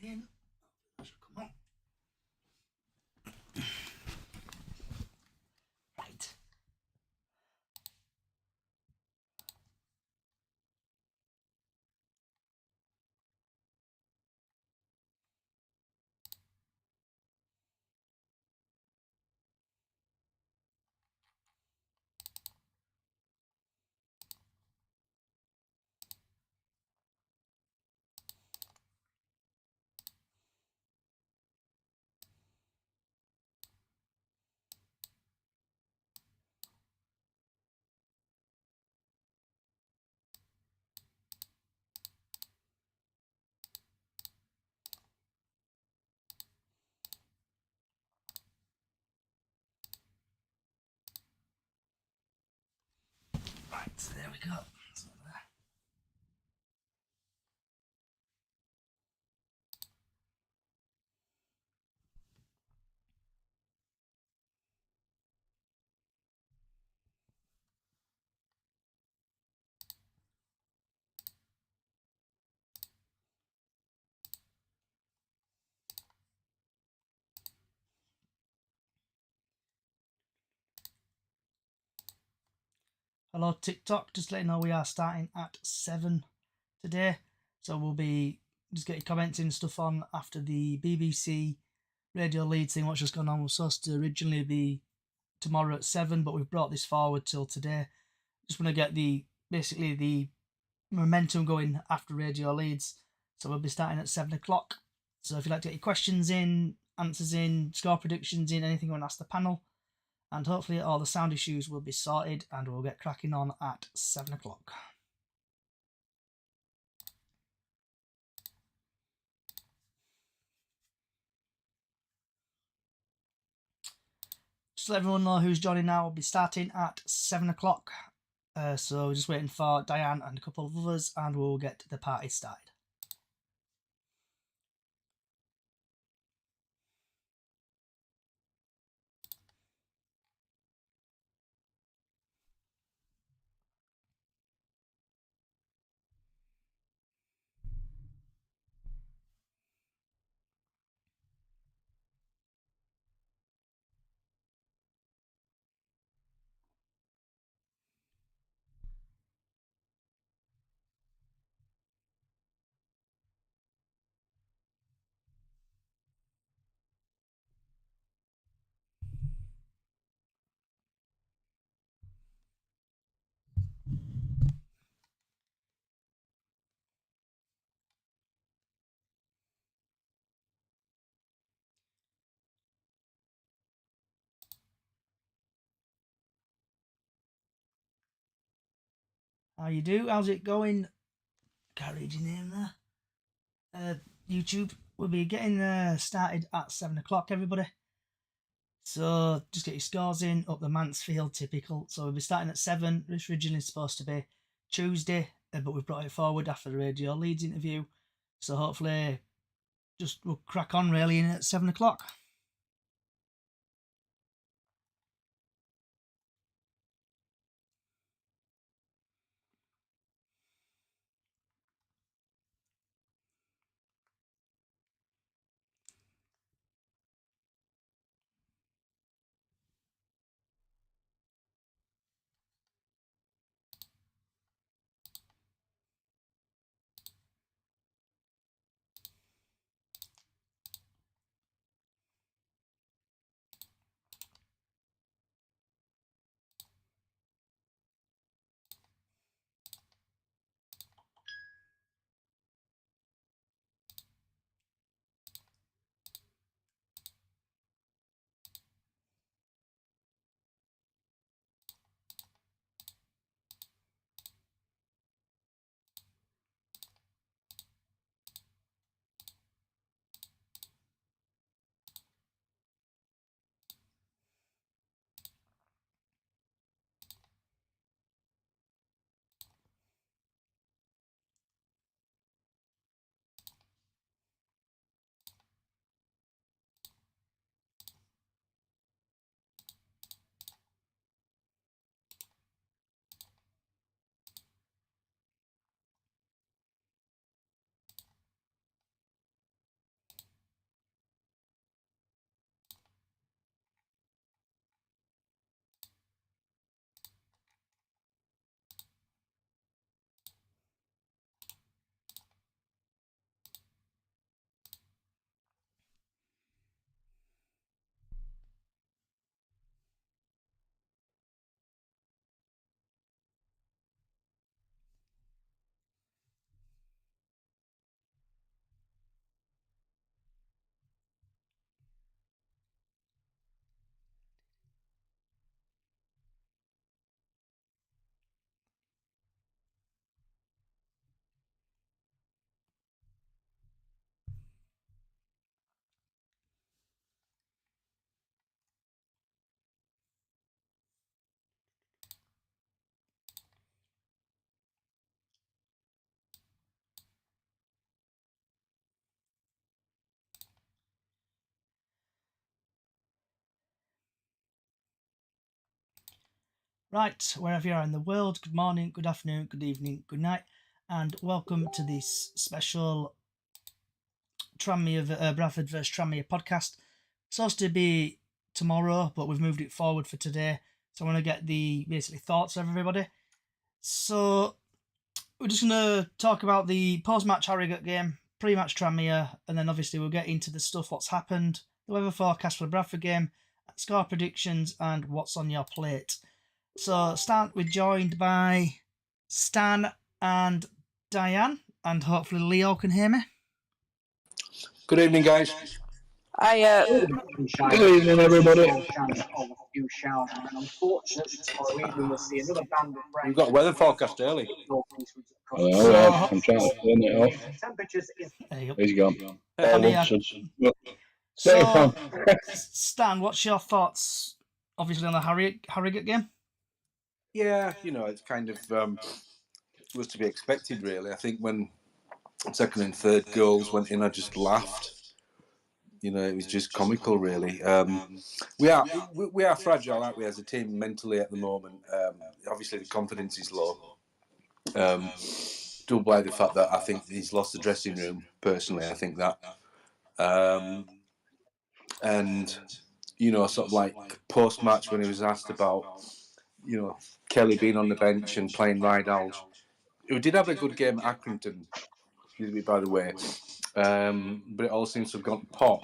in. That should come on. Right. Right, so there we go. So there. Hello TikTok, just letting you know we are starting at 7 today. So we'll be just getting comments and stuff on after the BBC Radio Leeds thing, what's just gone on. Was supposed to originally be tomorrow at 7, but we've brought this forward till today. Just want to get basically the momentum going after Radio Leeds. So we'll be starting at 7 o'clock. So if you'd like to get your questions in, answers in, score predictions in, anything you want to ask the panel, and hopefully all the sound issues will be sorted and we'll get cracking on at 7 o'clock. Just to let everyone know who's joining now, we'll be starting at 7 o'clock. So we're just waiting for Diane and a couple of others and we'll get the party started. How you do? How's it going? Can't read your name there. YouTube, we'll be getting started at 7 o'clock, everybody. So just get your scores in, up the Mansfield, typical. So we'll be starting at 7. It's originally supposed to be Tuesday, but we've brought it forward after the Radio Leeds interview. So hopefully we'll crack on really in at 7 o'clock. Right, wherever you are in the world, good morning, good afternoon, good evening, good night, and welcome to this special Tranmere Bradford vs Tranmere podcast. It's supposed to be tomorrow, but we've moved it forward for today. So I want to get the basically thoughts of everybody. So we're just gonna talk about the post-match Harrogate game, pre-match Tranmere, and then obviously we'll get into the stuff what's happened, the weather forecast for the Bradford game, score predictions, and what's on your plate. So we're joined by Stan and Diane, and hopefully Leo can hear me. Good evening, guys. Good evening, everybody. We've got weather forecast early. Oh, I'm trying to turn it off. There you go. He's gone. So, Stan, what's your thoughts, obviously, on the Harrogate game? Yeah, it's kind of was to be expected, really. I think when second and third goals went in, I just laughed. It was just comical, really. We are fragile, aren't we, as a team mentally at the moment? Obviously, the confidence is low. Doubled by the fact that I think he's lost the dressing room. Personally, I think that, and sort of like post match when he was asked about, Kelly being on the bench and playing Rydalj, who did have a good game at Accrington, by the way. But it all seems to have gone to pot.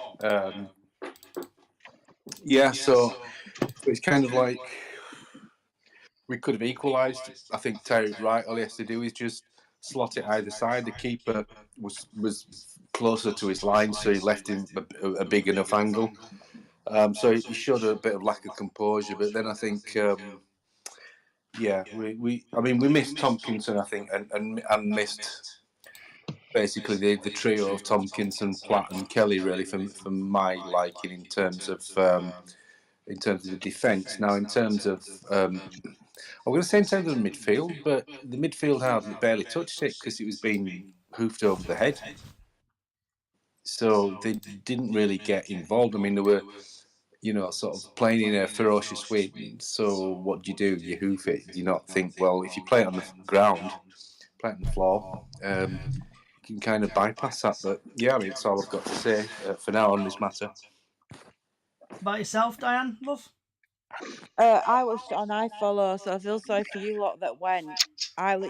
So it's kind of like we could have equalised. I think Terry Wright, all he has to do is just slot it either side. The keeper was closer to his line, so he left him a big enough angle. So he showed a bit of lack of composure. But then I think, we missed Tompkinson, I think, and missed basically the trio of Tompkinson, Platt, and Kelly, really, for my liking in terms of the defence. Now, in terms of I'm going to say in terms of the midfield, but the midfield hardly barely touched it because it was being hoofed over the head. So they didn't really get involved. I mean, they were, sort of playing in a ferocious wind. So what do? You hoof it. Do you not think, well, if you play it on the ground, play it on the floor, you can kind of bypass that. But yeah, I mean, that's all I've got to say for now on this matter. About yourself, Diane, love? I watched it on iFollow, so I feel sorry for you lot that went. I was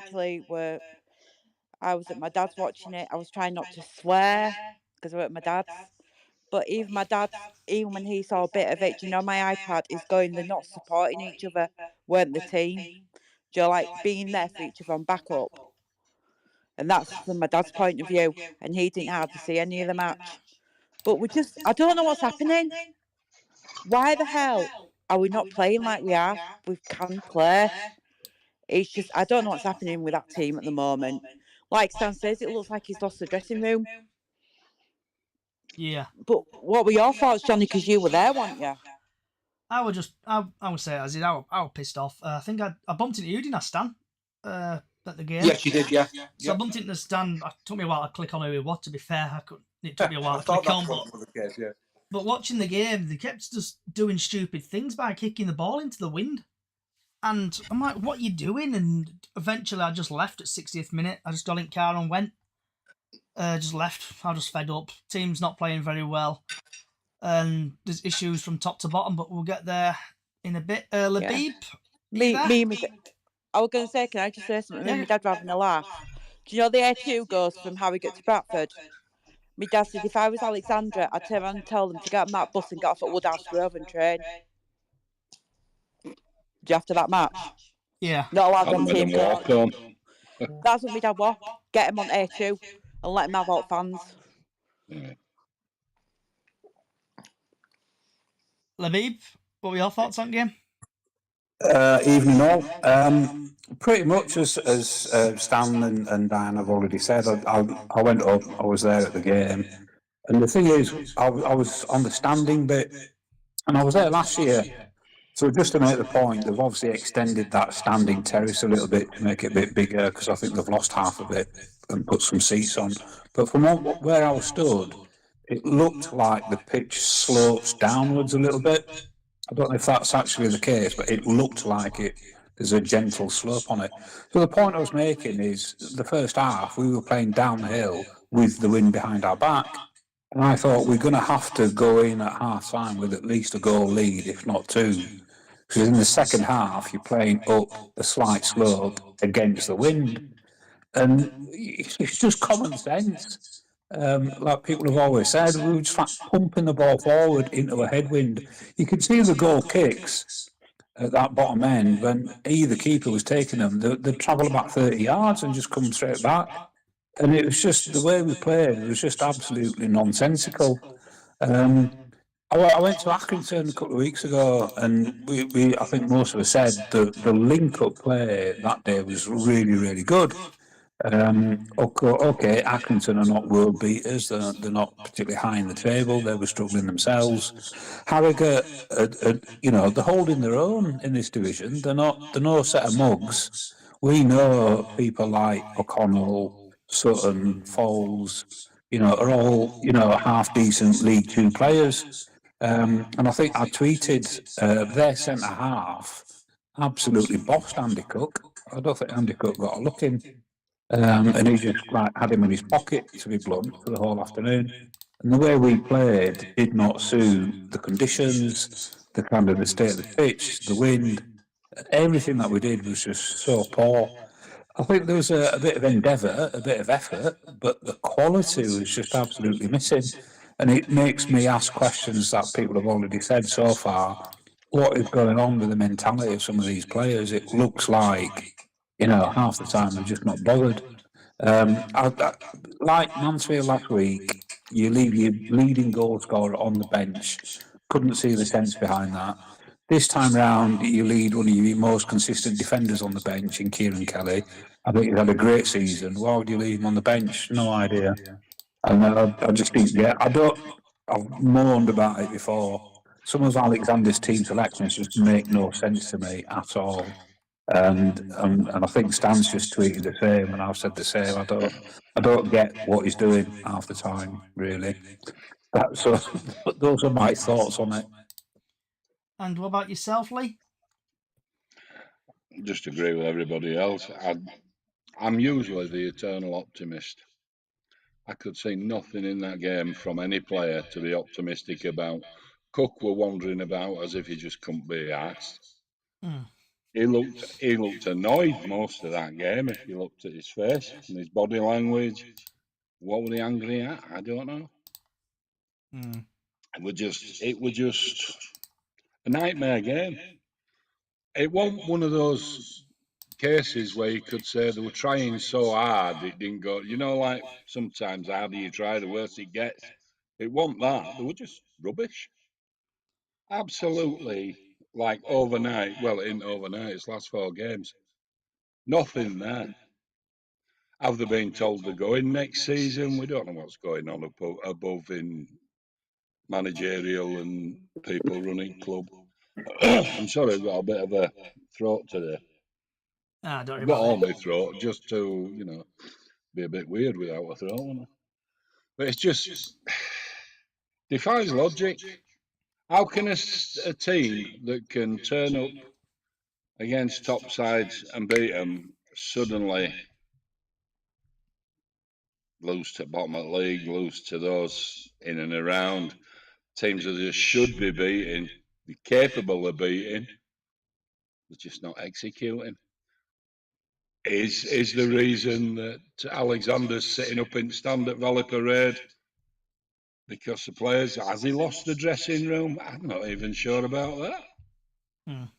at my dad's watching it. I was trying not to swear because we're at my dad's. But even my dad, even when he saw a bit of it, my iPad is going, they're not supporting each other, weren't the team. Like being there for each other on backup. And that's from my dad's point of view. And he didn't hardly see any of the match. But I don't know what's happening. Why the hell are we not playing like we are? We can play. It's just, I don't know what's happening with that team at the moment. Like Stan says, it looks like he's lost the dressing room. Yeah. But what were your thoughts, Johnny? Because you were there, weren't you? I would say as it. I was pissed off. I think I bumped into you, didn't I, Stan? At the game. Yes, you did. Yeah. So I bumped into Stan. It took me a while to click on who he was. To be fair, it took me a while to click on. But watching the game, they kept just doing stupid things by kicking the ball into the wind. And I'm like, what are you doing? And eventually I just left at 60th minute. I just got in the car and went. Just left. I was just fed up. Team's not playing very well. And there's issues from top to bottom, but we'll get there in a bit. Labib? I was going to say, can I just say something? Me and my dad were having a laugh. Do you know the A2 goes from Harrogate to Bradford? My dad said, if I was Alexandra, I'd turn around and tell them to get on that bus and get off at Woodhouse Grove and train. Do you after that match? Yeah. Not allowed on team go. That's what my dad was. Get him on A2 and let him have out fans. Yeah. Labib, what were your thoughts on the game? Evening all. Pretty much as Stan and Diane have already said, I went up, I was there at the game. And the thing is, I was on the standing bit, and I was there last year. So just to make the point, they've obviously extended that standing terrace a little bit to make it a bit bigger, because I think they've lost half of it and put some seats on. But from where I was stood, it looked like the pitch slopes downwards a little bit. I don't know if that's actually the case, but it looked like it. there's a gentle slope on it. So the point I was making is the first half we were playing downhill with the wind behind our back. And I thought we're going to have to go in at half time with at least a goal lead, if not two. Because in the second half, you're playing up a slight slope against the wind. And it's just common sense. Like people have always said, we were just like pumping the ball forward into a headwind. You could see the goal kicks at that bottom end when either keeper was taking them. They'd travel about 30 yards and just come straight back. And it was just the way we played was just absolutely nonsensical. I went to Accrington a couple of weeks ago, and I think most of us said the link up play that day was really, really good. Okay, Accrington are not world beaters. They're not particularly high in the table. They were struggling themselves. Harrogate, they're holding their own in this division. They're no set of mugs. We know people like O'Connell, Sutton, Foles, are all, half decent League Two players. And I think I tweeted their centre half absolutely bossed Andy Cook. I don't think Andy Cook got a look in. And he just had him in his pocket, to be blunt, for the whole afternoon. And the way we played did not suit the conditions, the kind of the state of the pitch, the wind. Everything that we did was just so poor. I think there was a bit of endeavour, a bit of effort, but the quality was just absolutely missing. And it makes me ask questions that people have already said so far. What is going on with the mentality of some of these players? It looks like, half the time they're just not bothered. Like Mansfield last week, you leave your leading goal scorer on the bench. Couldn't see the sense behind that. This time round, you lead one of your most consistent defenders on the bench in Kieran Kelly. I think he's had a great season. Why would you leave him on the bench? No idea. And I just think, I've moaned about it before. Some of Alexander's team selections just make no sense to me at all. And I think Stan's just tweeted the same, and I've said the same. I don't get what he's doing half the time, really. So those are my thoughts on it. And what about yourself, Lee? Just agree with everybody else. I'm usually the eternal optimist. I could see nothing in that game from any player to be optimistic about. Cook were wandering about as if he just couldn't be asked. He looked annoyed most of that game. If you looked at his face and his body language, what were he angry at? I don't know. It was just a nightmare game. It wasn't one of those cases where you could say they were trying so hard it didn't go. Like sometimes the harder you try, the worse it gets. It wasn't that. They were just rubbish. Absolutely, like overnight. Well, it isn't overnight. It's last 4 games. Nothing there. Have they been told they're going next season? We don't know what's going on above in managerial and people running club. I'm sorry, I've got a bit of a throat today. Don't worry I've got about all it. my throat just to, be a bit weird without a throat, wouldn't it? But it's just defies logic. How can a team that can turn up against top sides and beat them suddenly lose to bottom of the league, lose to those in and around teams that they should be beating, be capable of beating, they're just not executing? Is the reason that Alexander's sitting up in stand at Valley Parade because the players, has he lost the dressing room? I'm not even sure about that.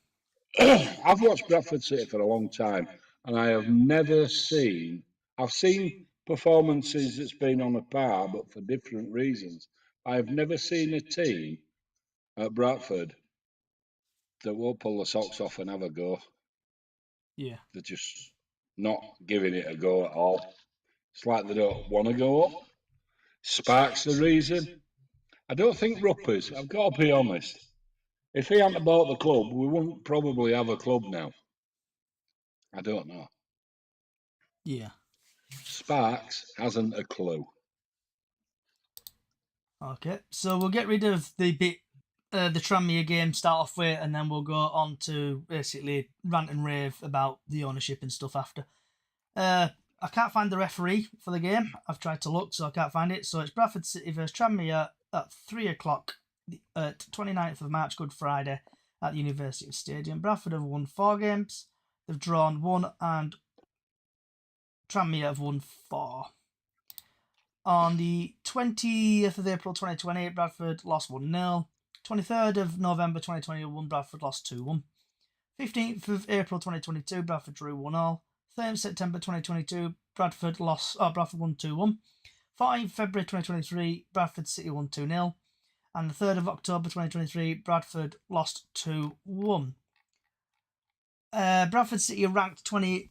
I've watched Bradford City for a long time, and I have never seen. I've seen performances that's been on a par, but for different reasons. I have never seen a team at Bradford that won't pull the socks off and have a go. Yeah. They're just not giving it a go at all. It's like they don't want to go up. Sparks the reason. I don't think Ruppers, I've got to be honest. If he hadn't bought the club, we wouldn't probably have a club now. I don't know. Yeah. Sparks hasn't a clue. Okay, so we'll get rid of the bit the Tranmere game start off with, and then we'll go on to basically rant and rave about the ownership and stuff after. I can't find the referee for the game. I've tried to look, so I can't find it. So it's Bradford City versus Tranmere at 3 o'clock at 29th of March, Good Friday, at the University Stadium. Bradford have won 4 games. They've drawn 1, and Tranmere have won 4. On the 20th of April 2020, Bradford lost 1-0. 23rd of November 2021, Bradford lost 2-1. 15th of April 2022, Bradford drew 1-1. 3rd September 2022, Bradford won 2-1. 14th February 2023, Bradford City won 2-0. And the 3rd of October 2023, Bradford lost 2-1. Bradford City are ranked 20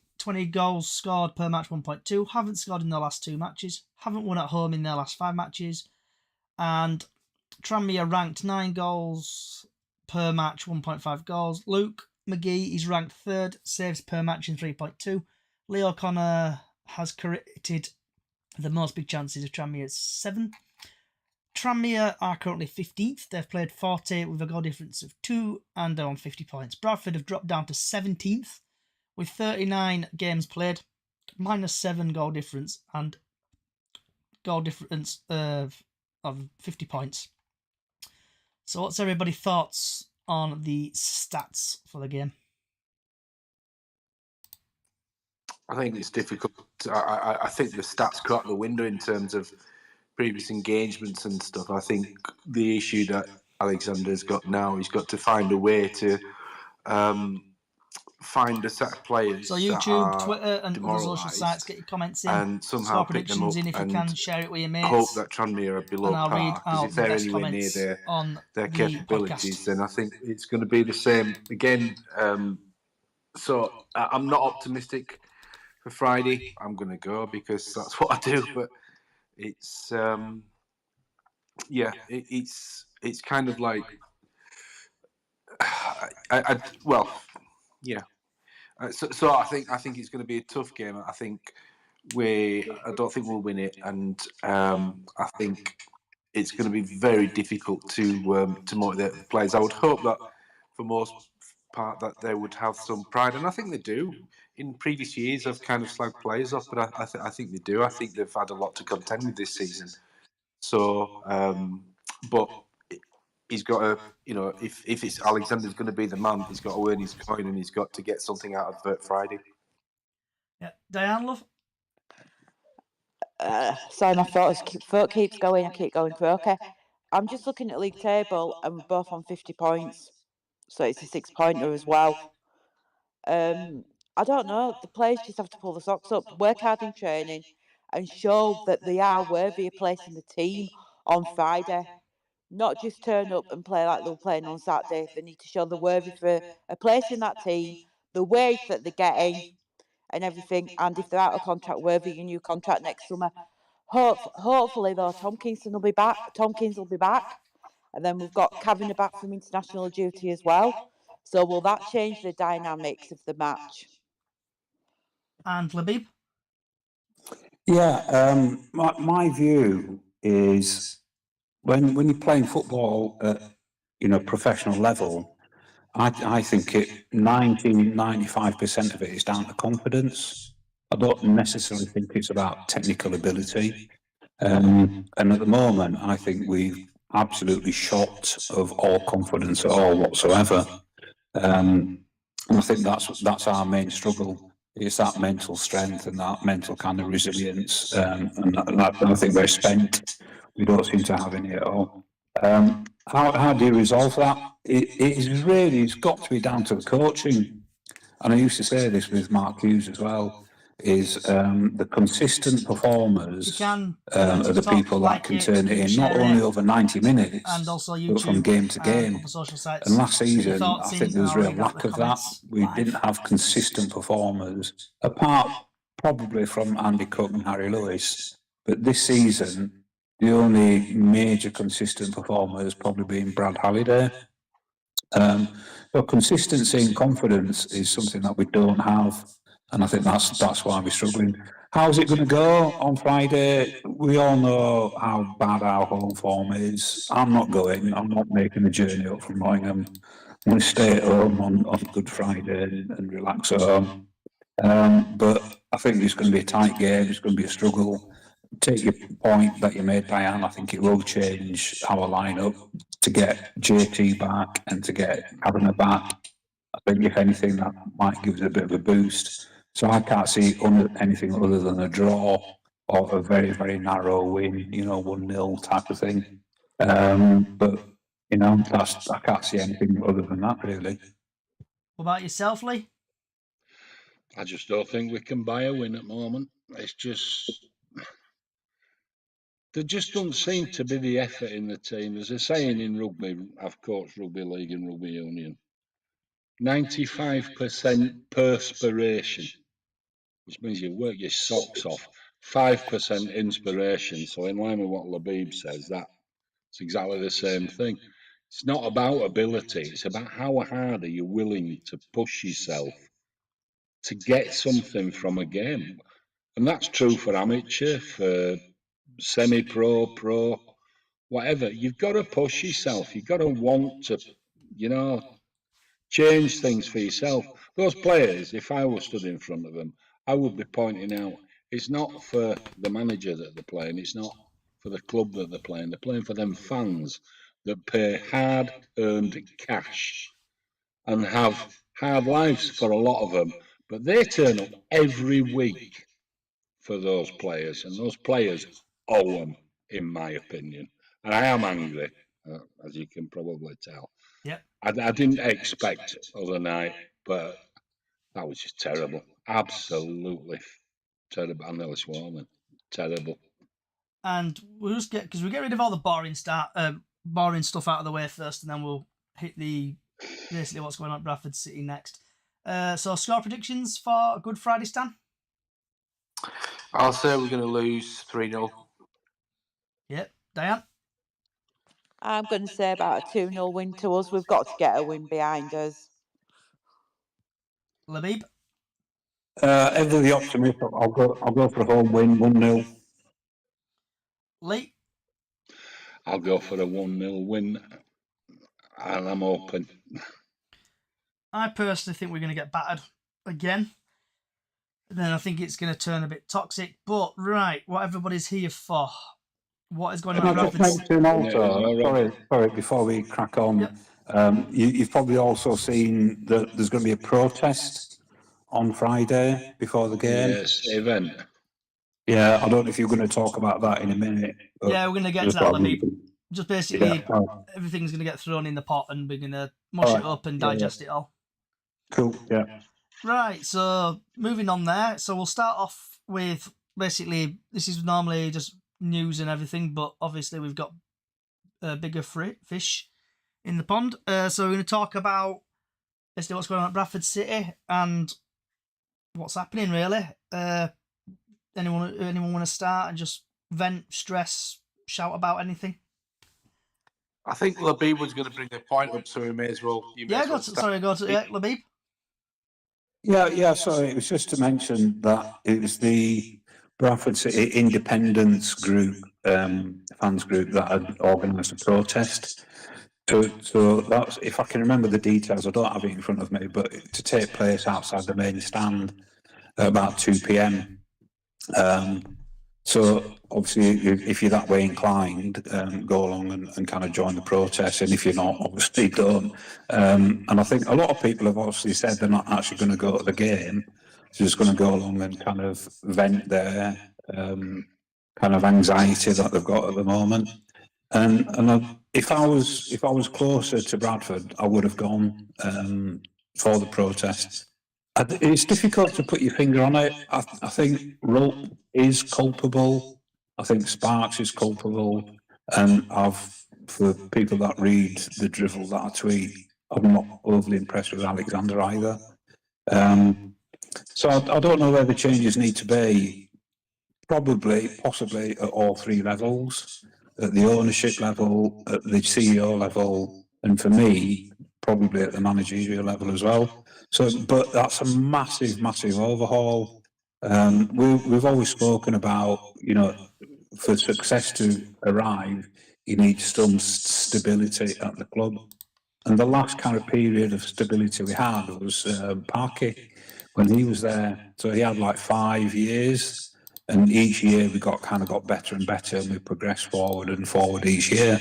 goals scored per match, 1.2. Haven't scored in their last 2 matches. Haven't won at home in their last 5 matches. And Tranmere ranked 9 goals per match, 1.5 goals. Luke McGee is ranked 3rd, saves per match in 3.2. Leo O'Connor has created the most big chances of Tranmere at 7. Tranmere are currently 15th. They've played 40 with a goal difference of 2 and they're on 50 points. Bradford have dropped down to 17th with 39 games played, -7 goal difference and goal difference of 50 points. So what's everybody's thoughts on the stats for the game? I think it's difficult. I think the stats go out the window in terms of previous engagements and stuff. I think the issue that Alexander's got now, he's got to find a way to find a set of players. So YouTube, Twitter, and other social sites, get your comments in and somehow pick them up in if you can, share it with your mates. Hope that Tranmere are below par, because if they're anywhere near their capabilities, then I think it's going to be the same again. So I'm not optimistic for Friday. I'm going to go because that's what I do. But it's it's kind of like So I think it's going to be a tough game. I don't think we'll win it, and I think it's going to be very difficult to motivate the players. I would hope that for most part that they would have some pride, and I think they do. In previous years, I've kind of slagged players off, but I think they do. I think they've had a lot to contend with this season. So, but he's got to, if it's Alexander's going to be the man, he's got to earn his coin and he's got to get something out of Friday. Yeah, Diane, love. Sorry, my thought keeps going. I keep going through. Okay, I'm just looking at league table, and we're both on 50 points, so it's a 6-pointer as well. I don't know. The players just have to pull the socks up, work hard in training, and show that they are worthy of placing the team on Friday. Not just turn up and play like they were playing on Saturday. They need to show they're worthy for a place in that team, the wage that they're getting, and everything. And if they're out of contract, worthy a new contract next summer. Hopefully, though, Tompkins will be back. And then we've got Kavanagh back from international duty as well. So will that change the dynamics of the match? And Labib? Yeah, my view is when you're playing football at professional level, I think 95% of it is down to confidence. I don't necessarily think it's about technical ability. And at the moment, I think we've absolutely shot of all confidence at all whatsoever. And I think that's our main struggle. It's that mental strength and that mental kind of resilience. And I think we're spent. We don't seem to have any at all. How do you resolve that? It's got to be down to the coaching. And I used to say this with Mark Hughes as well, is the consistent performers are the people that can turn it in, not only over 90 minutes, and also YouTube, but from game to game. And last season, I think there was a real lack of that. We didn't have consistent performers, apart probably from Andy Cook and Harry Lewis. But this season, the only major consistent performer has probably been Brad Halliday. So consistency and confidence is something that we don't have. And I think that's why we're struggling. How's it going to go on Friday? We all know how bad our home form is. I'm not going. I'm not making the journey up from Nottingham. I'm going to stay at home on Good Friday and relax at home. But I think it's going to be a tight game. It's going to be a struggle. Take your point that you made, Diane. I think it will change our lineup to get JT back and to get Kavanagh back. I think if anything, that might give us a bit of a boost. So I can't see anything other than a draw or a very, very narrow win, 1-0 type of thing. But, I can't see anything other than that, really. What about yourself, Lee? I just don't think we can buy a win at the moment. It's just, there just doesn't seem to be the effort in the team. There's a saying in rugby, I've coached rugby league and rugby union, 95% perspiration, which means you work your socks off. 5% inspiration. So in line with what Labib says, that's exactly the same thing. It's not about ability. It's about how hard are you willing to push yourself to get something from a game. And that's true for amateur, for semi-pro, pro, whatever. You've got to push yourself. You've got to want to, change things for yourself. Those players, if I was stood in front of them, I would be pointing out it's not for the manager that they're playing, it's not for the club that they're playing for them fans that pay hard earned cash and have hard lives for a lot of them, but they turn up every week for those players, and those players owe them, in my opinion. And I am angry, as you can probably tell. Yep. I didn't expect other night, but that was just terrible. Absolutely terrible. I nearly swore then. Terrible. And we'll just get rid of all the boring stuff out of the way first, and then we'll hit basically what's going on at Bradford City next. So score predictions for Good Friday, Stan? I'll say we're going to lose 3-0. Yep. Diane? I'm going to say about a 2-0 win to us. We've got to get a win behind us. Labib? Ever the optimist, I'll go for a home win, 1-0. Lee? I'll go for a 1-0 win, and I'm open. I personally think we're going to get battered again. And then I think it's going to turn a bit toxic. But, right, what everybody's here for. What is going on at Bradford? Sorry, before we crack on, you've probably also seen that there's going to be a protest on Friday before the game. Yes, event. Yeah, I don't know if you're going to talk about that in a minute. Yeah, we're going to get to that, Labib. Just basically, everything's going to get thrown in the pot and we're going to mush it up and digest it all. Cool, yeah. Right, so moving on there. So we'll start off with, basically, this is normally just news and everything, but obviously we've got bigger fish in the pond. So we're going to talk about basically what's going on at Bradford City and what's happening, really. Anyone want to start and just vent, stress, shout about anything? I think Labib was going to bring a point up, so we may as well. Labib. Yeah, sorry, it was just to mention that it was the Bradford City Independence Group, fans group, that had organised a protest. So that's, if I can remember the details, I don't have it in front of me, but to take place outside the main stand at about 2 p.m. So obviously, if you're that way inclined, go along and kind of join the protest. And if you're not, obviously don't. And I think a lot of people have obviously said they're not actually going to go to the game. They're just going to go along and kind of vent their kind of anxiety that they've got at the moment. And if I was closer to Bradford, I would have gone for the protest. It's difficult to put your finger on it. I think Rope is culpable. I think Sparks is culpable. And for people that read the drivel that I tweet, I'm not overly impressed with Alexander either. So I don't know where the changes need to be. Possibly at all three levels, at the ownership level, at the CEO level, and for me, probably at the managerial level as well. So, but that's a massive, massive overhaul. We've always spoken about, you know, for success to arrive, you need some stability at the club. And the last kind of period of stability we had was Parky when he was there. So he had like 5 years, and each year we got better and better, and we progressed forward and forward each year.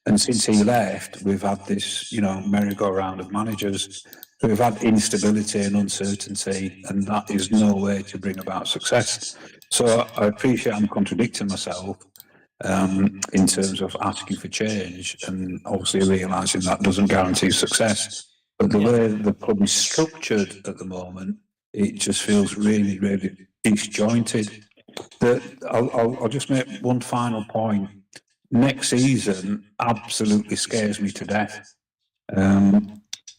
And since he left, we've had this, you know, merry-go-round of managers. So we've had instability and uncertainty, and that is no way to bring about success. So I appreciate I'm contradicting myself in terms of asking for change and obviously realising that doesn't guarantee success. But the way the club is structured at the moment, it just feels really, really disjointed. I'll just make one final point. Next season absolutely scares me to death.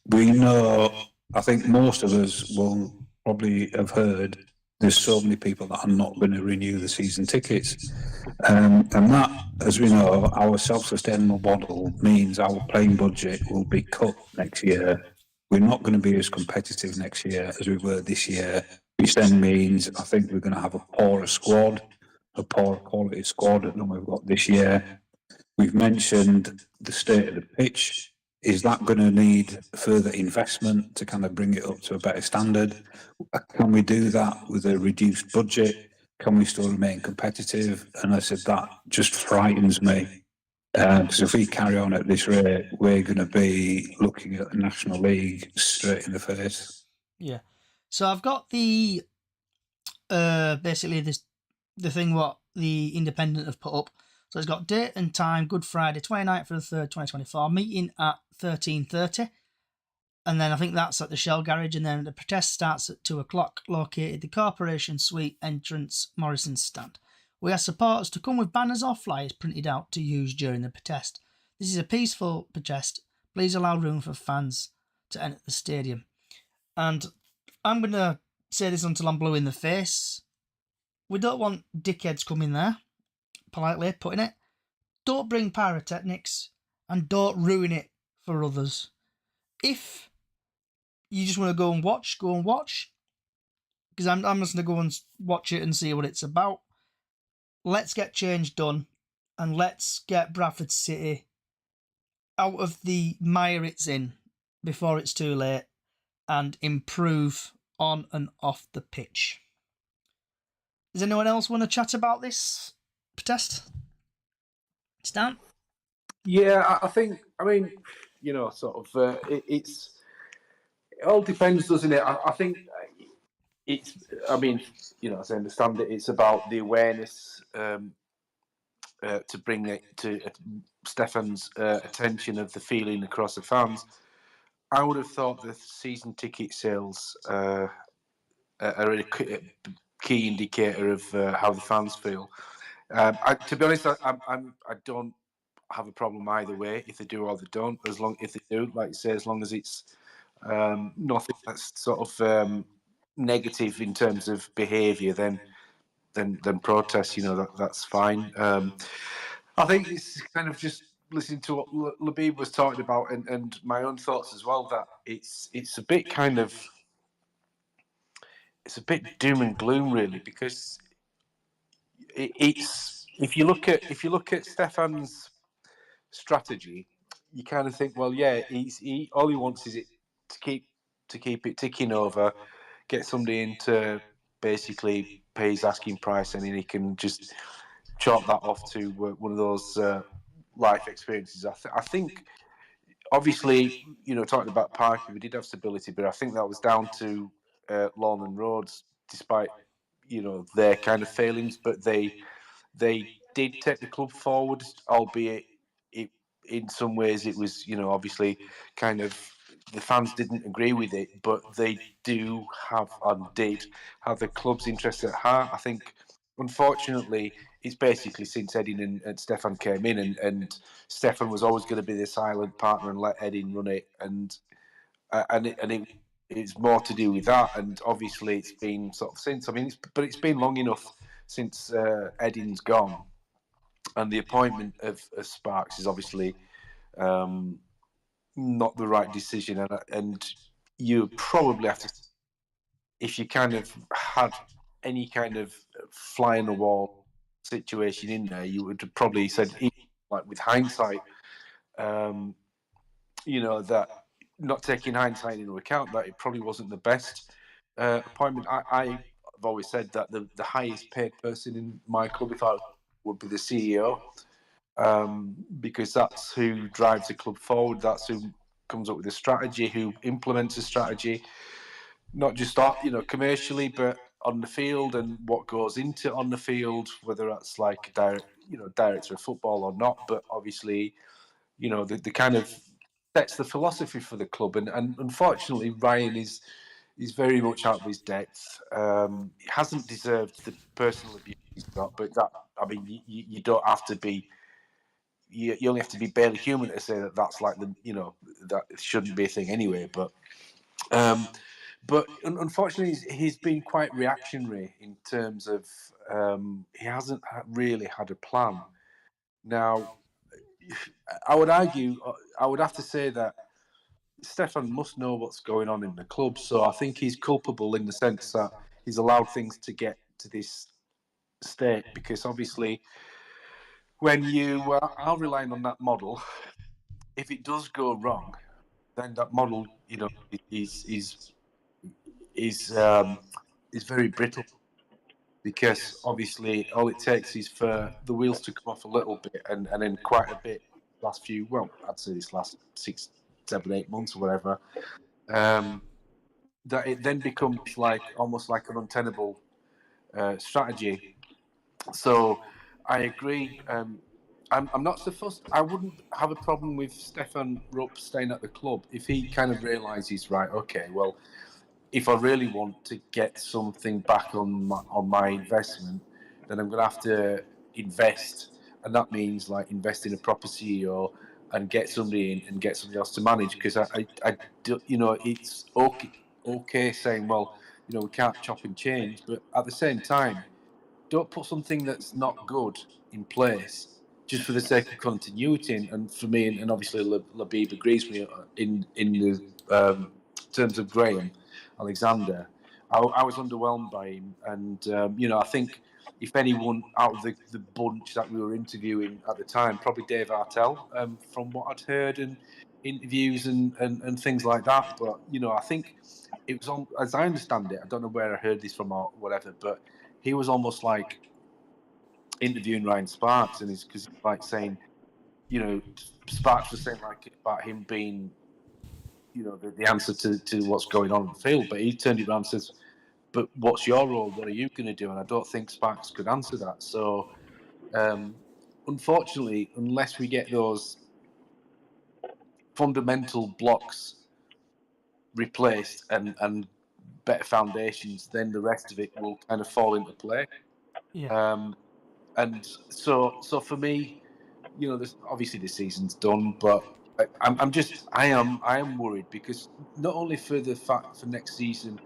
We know, I think most of us will probably have heard there's so many people that are not going to renew the season tickets. And that, as we know, our self-sustainable model means our playing budget will be cut next year. We're not going to be as competitive next year as we were this year, which then means I think we're going to have a poorer squad, a poorer quality squad than we've got this year. We've mentioned the state of the pitch. Is that going to need further investment to kind of bring it up to a better standard? Can we do that with a reduced budget? Can we still remain competitive? And I said, that just frightens me. Because if we carry on at this rate, we're going to be looking at the National League straight in the face. Yeah. So I've got the basically the thing what the Independent have put up. So it's got date and time, Good Friday, 29th of the 3rd, 2024, meeting at 13:30. And then I think that's at the Shell Garage, and then the protest starts at 2 o'clock, located the Corporation Suite entrance, Morrison stand. We ask supporters to come with banners or flyers printed out to use during the protest. This is a peaceful protest. Please allow room for fans to enter the stadium. And I'm going to say this until I'm blue in the face. We don't want dickheads coming there, politely putting it. Don't bring pyrotechnics and don't ruin it for others. If you just want to go and watch, go and watch. Because I'm just going to go and watch it and see what it's about. Let's get change done and let's get Bradford City out of the mire it's in before it's too late and improve on and off the pitch. Does anyone else want to chat about this protest? Stan? Yeah, I think, I mean, you know, sort of, it all depends, doesn't it? I think it's, I mean, you know, as I understand it, it's about the awareness to bring it to Stefan's attention of the feeling across the fans. I would have thought the season ticket sales are a key indicator of how the fans feel. To be honest, I don't have a problem either way if they do or they don't. As long if they do, like you say, as long as it's nothing that's sort of negative in terms of behaviour, then protest. You know, that's fine. I think it's kind of just listening to what Labib was talking about and my own thoughts as well. That it's a bit kind of it's a bit doom and gloom really, because it's if you look at Stefan's strategy, you kind of think, well, yeah, he all he wants is it to keep it ticking over, get somebody in to basically pay his asking price, and then he can just chalk that off to one of those life experiences. I think, obviously, you know, talking about Parky, we did have stability, but I think that was down to Lawn and Rhodes, despite, you know, their kind of failings. But they did take the club forward, albeit in some ways it was, you know, obviously kind of the fans didn't agree with it, but they do have and did have the club's interest at heart. I think, unfortunately, it's basically since Edin and Stefan came in, and Stefan was always going to be the silent partner and let Edin run it, and it's more to do with that. And obviously, it's been sort of since. I mean, it's been long enough since Edin's gone, and the appointment of Sparks is obviously not the right decision, and you probably have to, if you kind of had any kind of fly on the wall situation in there, you would have probably said, like with hindsight, that not taking hindsight into account, that it probably wasn't the best appointment. I've always said that the highest paid person in my club, if I would be the CEO, because that's who drives the club forward. That's who comes up with a strategy, who implements a strategy, not just commercially, but on the field and what goes into on the field, whether that's like director of football or not. But obviously, the kind of sets the philosophy for the club, and unfortunately, Ryan is very much out of his depth. He hasn't deserved the personal abuse he's got, but you don't have to be. You only have to be barely human to say that that's like that it shouldn't be a thing anyway. But unfortunately, he's been quite reactionary in terms of he hasn't really had a plan. Now, I would argue, I would have to say that Stefan must know what's going on in the club. So I think he's culpable in the sense that he's allowed things to get to this state, because obviously when you are relying on that model, if it does go wrong, then that model, is very brittle, because obviously all it takes is for the wheels to come off a little bit, and then quite a bit I'd say this last 6, 7, 8 months or whatever, that it then becomes like almost like an untenable strategy. So I agree. I'm not so fussed. I wouldn't have a problem with Stefan Rupp staying at the club if he kind of realises, right, okay, well, if I really want to get something back on my investment, then I'm going to have to invest, and that means like invest in a proper CEO and get somebody in and get somebody else to manage. Because I do, it's okay saying, well, we can't chop and change, but at the same time, don't put something that's not good in place just for the sake of continuity. And for me, and obviously Labib agrees with me in the terms of Graham Alexander, I was underwhelmed by him. And, I think if anyone out of the bunch that we were interviewing at the time, probably Dave Artell, from what I'd heard in interviews and things like that. But, I think it was on, as I understand it, I don't know where I heard this from or whatever, but he was almost like interviewing Ryan Sparks, and because he's like saying, Sparks was saying like about him being, the answer to what's going on in the field, but he turned it around and says, "But what's your role? What are you going to do?" And I don't think Sparks could answer that. So, unfortunately, unless we get those fundamental blocks replaced and better foundations, then the rest of it will kind of fall into play. Yeah. And so for me, obviously the season's done, but I am worried, because not only for the fact for next season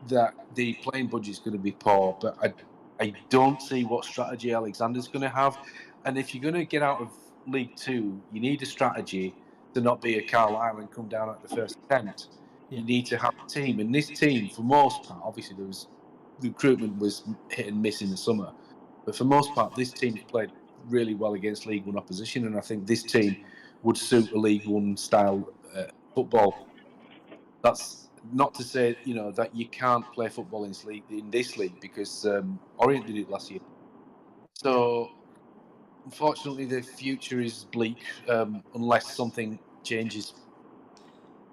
that the playing budget is going to be poor, but I don't see what strategy Alexander's going to have. And if you're going to get out of League Two, you need a strategy to not be a Carlisle and come down at the first attempt. Yeah. You need to have a team, and this team, for most part, obviously the recruitment was hit and miss in the summer, but for most part, this team's played really well against League One opposition, and I think this team would suit a League One style football. That's not to say that you can't play football in this league, because Orient did it last year. So unfortunately, the future is bleak unless something changes.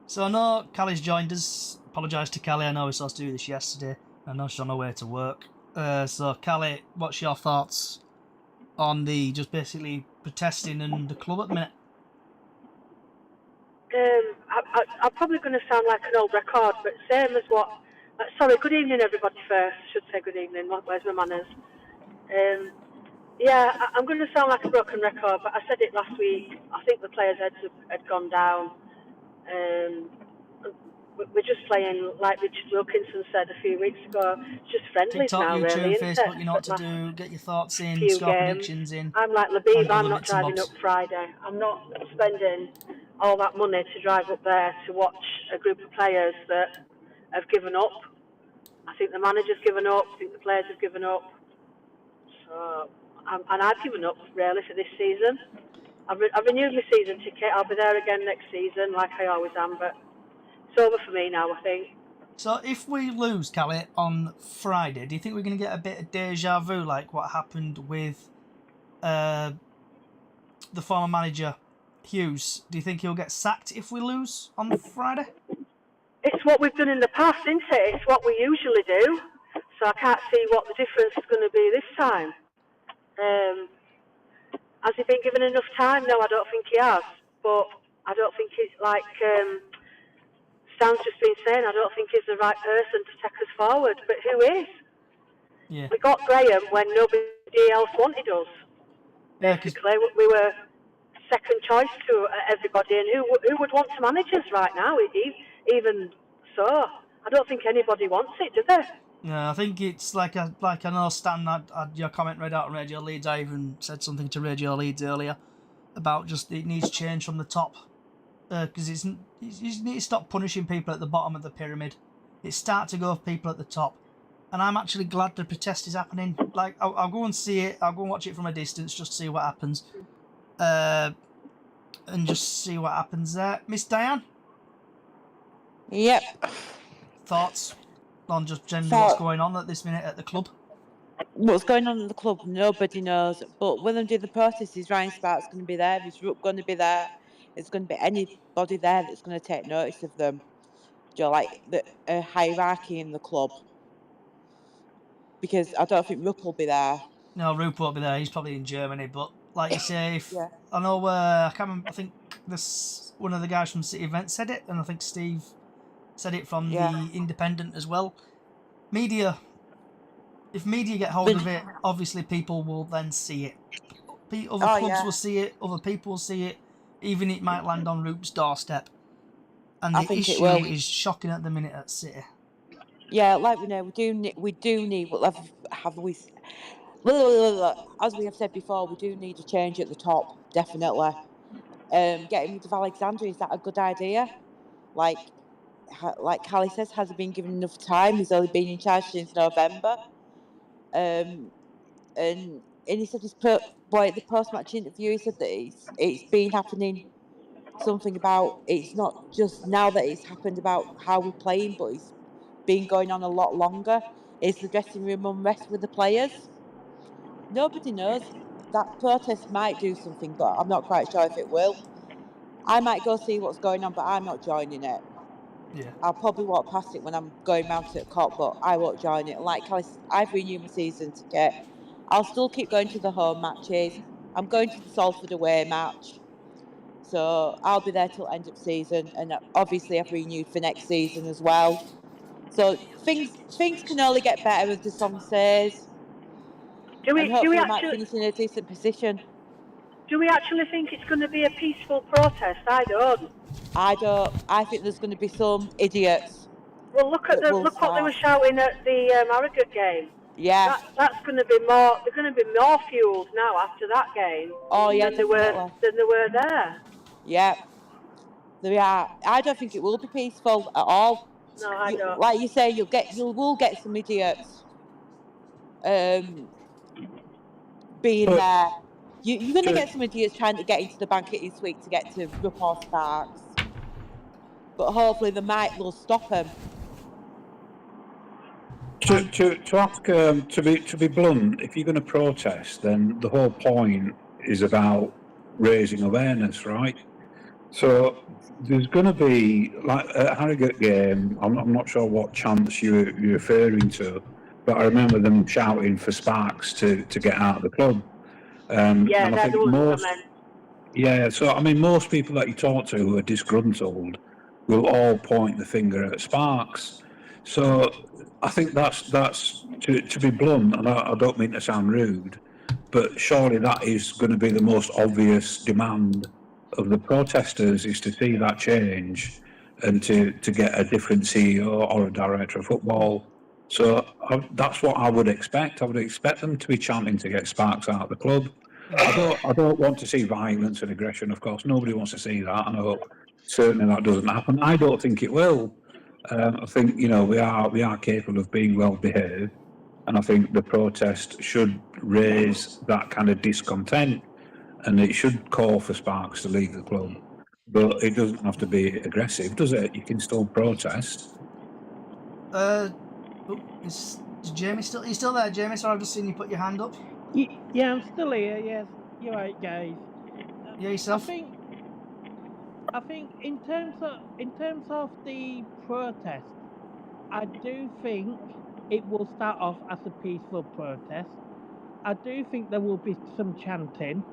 So I know Callie's joined us. Apologise to Callie. I know we were supposed to do this yesterday. I know she's on her way to work. So Callie, what's your thoughts on the just basically protesting in the club at the minute? I'm probably going to sound like an old record, but same as what. Sorry, good evening, everybody. First, I should say good evening. Where's my manners? I'm going to sound like a broken record, but I said it last week. I think the players' heads had gone down. We're just playing, like Richard Wilkinson said a few weeks ago, just friendlies TikTok, now, YouTube, really, isn't Facebook, it? you know what to do. Get your thoughts in, Few score games. predictions in. I'm like Labib, I'm not driving up Friday. I'm not spending all that money to drive up there to watch a group of players that have given up. I think the manager's given up. I think the players have given up. So, and I've given up really for this season. I've renewed my season ticket. I'll be there again next season, like I always am. But it's over for me now, I think. So if we lose, Callie, on Friday, do you think we're going to get a bit of deja vu, like what happened with the former manager Hughes? Do you think he'll get sacked if we lose on Friday? It's what we've done in the past, isn't it? It's what we usually do. So I can't see what the difference is going to be this time. Has he been given enough time? No, I don't think he has. But I don't think it's like Stan's just been saying, I don't think he's the right person to take us forward. But who is? Yeah. We got Graham when nobody else wanted us. Basically, we were second choice to everybody. And who would want to manage us right now? Even so, I don't think anybody wants it, do they? No, I think it's like I know Stan had your comment read out on Radio Leeds. I even said something to Radio Leeds earlier about just it needs change from the top because you need to stop punishing people at the bottom of the pyramid. It start to go with people at the top, and I'm actually glad the protest is happening. Like I'll go and see it. I'll go and watch it from a distance just to see what happens, and just see what happens there. Miss Diane. Yep. Thoughts on just generally what's going on at this minute at the club? What's going on at the club, nobody knows. But when they do the protest, is Ryan Sparks going to be there? Is Rook going to be there? Is going to be anybody there that's going to take notice of them? Do you like the hierarchy in the club? Because I don't think Rook will be there. No, Rook won't be there. He's probably in Germany. But like you say, if I know, I can't remember. I think this one of the guys from City Event said it, and I think Steve said it from the Independent as well. Media, if media get hold of it, obviously people will then see it. Other clubs will see it. Other people will see it. Even it might land on Rook's doorstep. And the issue is shocking at the minute at City. Yeah, like we know, we do need. As we have said before, we do need a change at the top, definitely. Getting rid of Alexander, is that a good idea? Like Callie says, has he been given enough time? He's only been in charge since November. And he said the post-match interview, he said that it's been happening. Something about it's not just now that it's happened about how we're playing, but it's been going on a lot longer. Is the dressing room unrest with the players? Nobody knows. That protest might do something, but I'm not quite sure if it will. I might go see what's going on, but I'm not joining it. Yeah. I'll probably walk past it when I'm going round to the cop, but I won't join it. Like I've renewed my season ticket. I'll still keep going to the home matches. I'm going to the Salford away match. So I'll be there till end of season, and obviously I've renewed for next season as well. So things can only get better, as the song says. And hopefully we might finish in a decent position. Do we actually think it's going to be a peaceful protest? I don't. I think there's going to be some idiots. Well, look what they were shouting at the Harrogate game. Yeah. That's going to be more. They're going to be more fueled now after that game. Oh yeah, than they were there. Yeah. They are. I don't think it will be peaceful at all. No, I don't. Like you say, you will get some idiots. Being there. You're going to get some idiots trying to get into the banquet this week to get to Rook or Sparks. But hopefully will stop them. To ask, to be blunt, if you're going to protest, then the whole point is about raising awareness, right? So there's going to be, like at Harrogate game, I'm not sure what chants you're referring to, but I remember them shouting for Sparks to get out of the club. And I think so I mean, most people that you talk to who are disgruntled will all point the finger at Sparks. So I think that's to be blunt, and I don't mean to sound rude, but surely that is going to be the most obvious demand of the protesters, is to see that change and to get a different CEO or a director of football. So that's what I would expect. I would expect them to be chanting to get Sparks out of the club. I don't want to see violence and aggression. Of course, nobody wants to see that, and I hope certainly that doesn't happen. I don't think it will. I think we are capable of being well behaved, and I think the protest should raise that kind of discontent, and it should call for Sparks to leave the club. But it doesn't have to be aggressive, does it? You can still protest. Is Jamie still? Are you still there, Jamie? Sorry, I've just seen you put your hand up. Yeah, I'm still here. Yes, you're right, guys. Yeah, yourself. I think in terms of the protest, I do think it will start off as a peaceful protest. I do think there will be some chanting,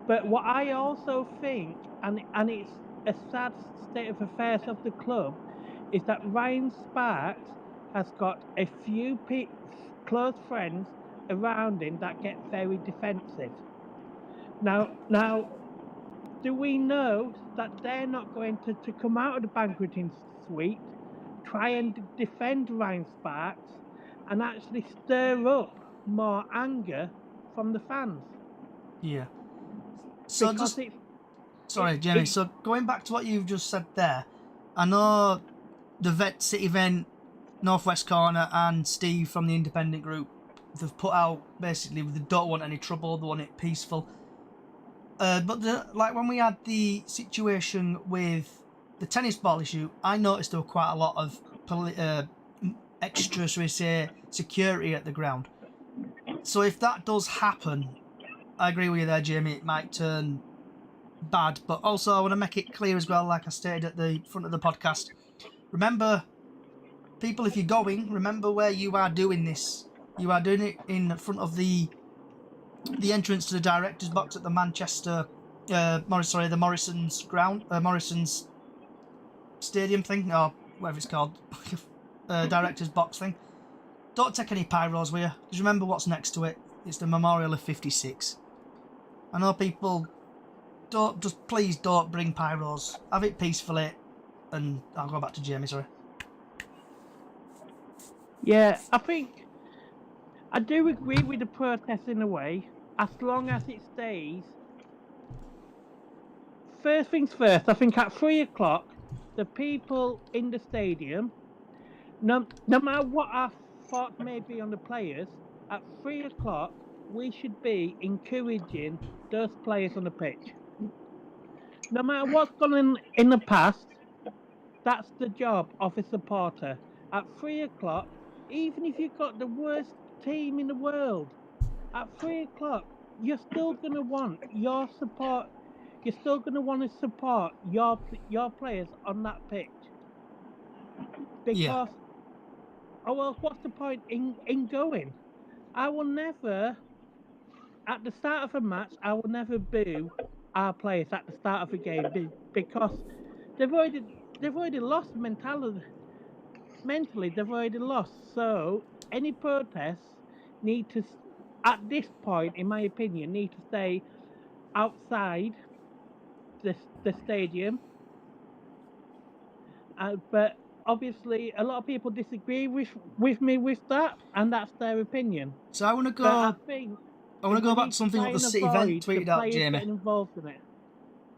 but what I also think, and it's a sad state of affairs of the club, is that Ryan Sparks has got a few close friends around him that get very defensive. Now, do we know that they're not going to come out of the banqueting suite, try and defend Ryan Sparks, and actually stir up more anger from the fans? Yeah. So Because sorry, Jamie. So going back to what you've just said there, I know the City Vent, Northwest Corner, and Steve from the independent group, they've put out basically they don't want any trouble, they want it peaceful. But when we had the situation with the tennis ball issue, I noticed there were quite a lot of extra, so we say, security at the ground. So if that does happen, I agree with you there, Jamie. It might turn bad, but also I want to make it clear as well, like I stated at the front of the podcast. Remember, people, if you're going, remember where you are doing this. You are doing it in front of the entrance to the director's box at the the Morrison's ground, Morrison's stadium thing, or whatever it's called, director's box thing. Don't take any pyros with you, because remember what's next to it. It's the Memorial of 56. I know people please don't bring pyros. Have it peacefully, and I'll go back to Jamie, sorry. Yeah, I think I do agree with the protest in a way, as long as it stays. First things first, I think at 3 o'clock, the people in the stadium, no matter what our thoughts may be on the players, at 3 o'clock, we should be encouraging those players on the pitch. No matter what's gone in the past, that's the job of a supporter. At 3 o'clock, even if you've got the worst team in the world, at 3 o'clock, you're still gonna want your support. You're still gonna want to support your players on that pitch, Yeah. because well, what's the point in going? I will never, at the start of a match, I will never boo our players at the start of a game because they've already lost mentally. They've already lost. So any protests need to, at this point, in my opinion, need to stay outside the stadium. But obviously, a lot of people disagree with me with that, and that's their opinion. So I want to But I go. think I want to we go back need to something try what the and City Vent avoid the tweeted out, players Jamie. getting involved in it.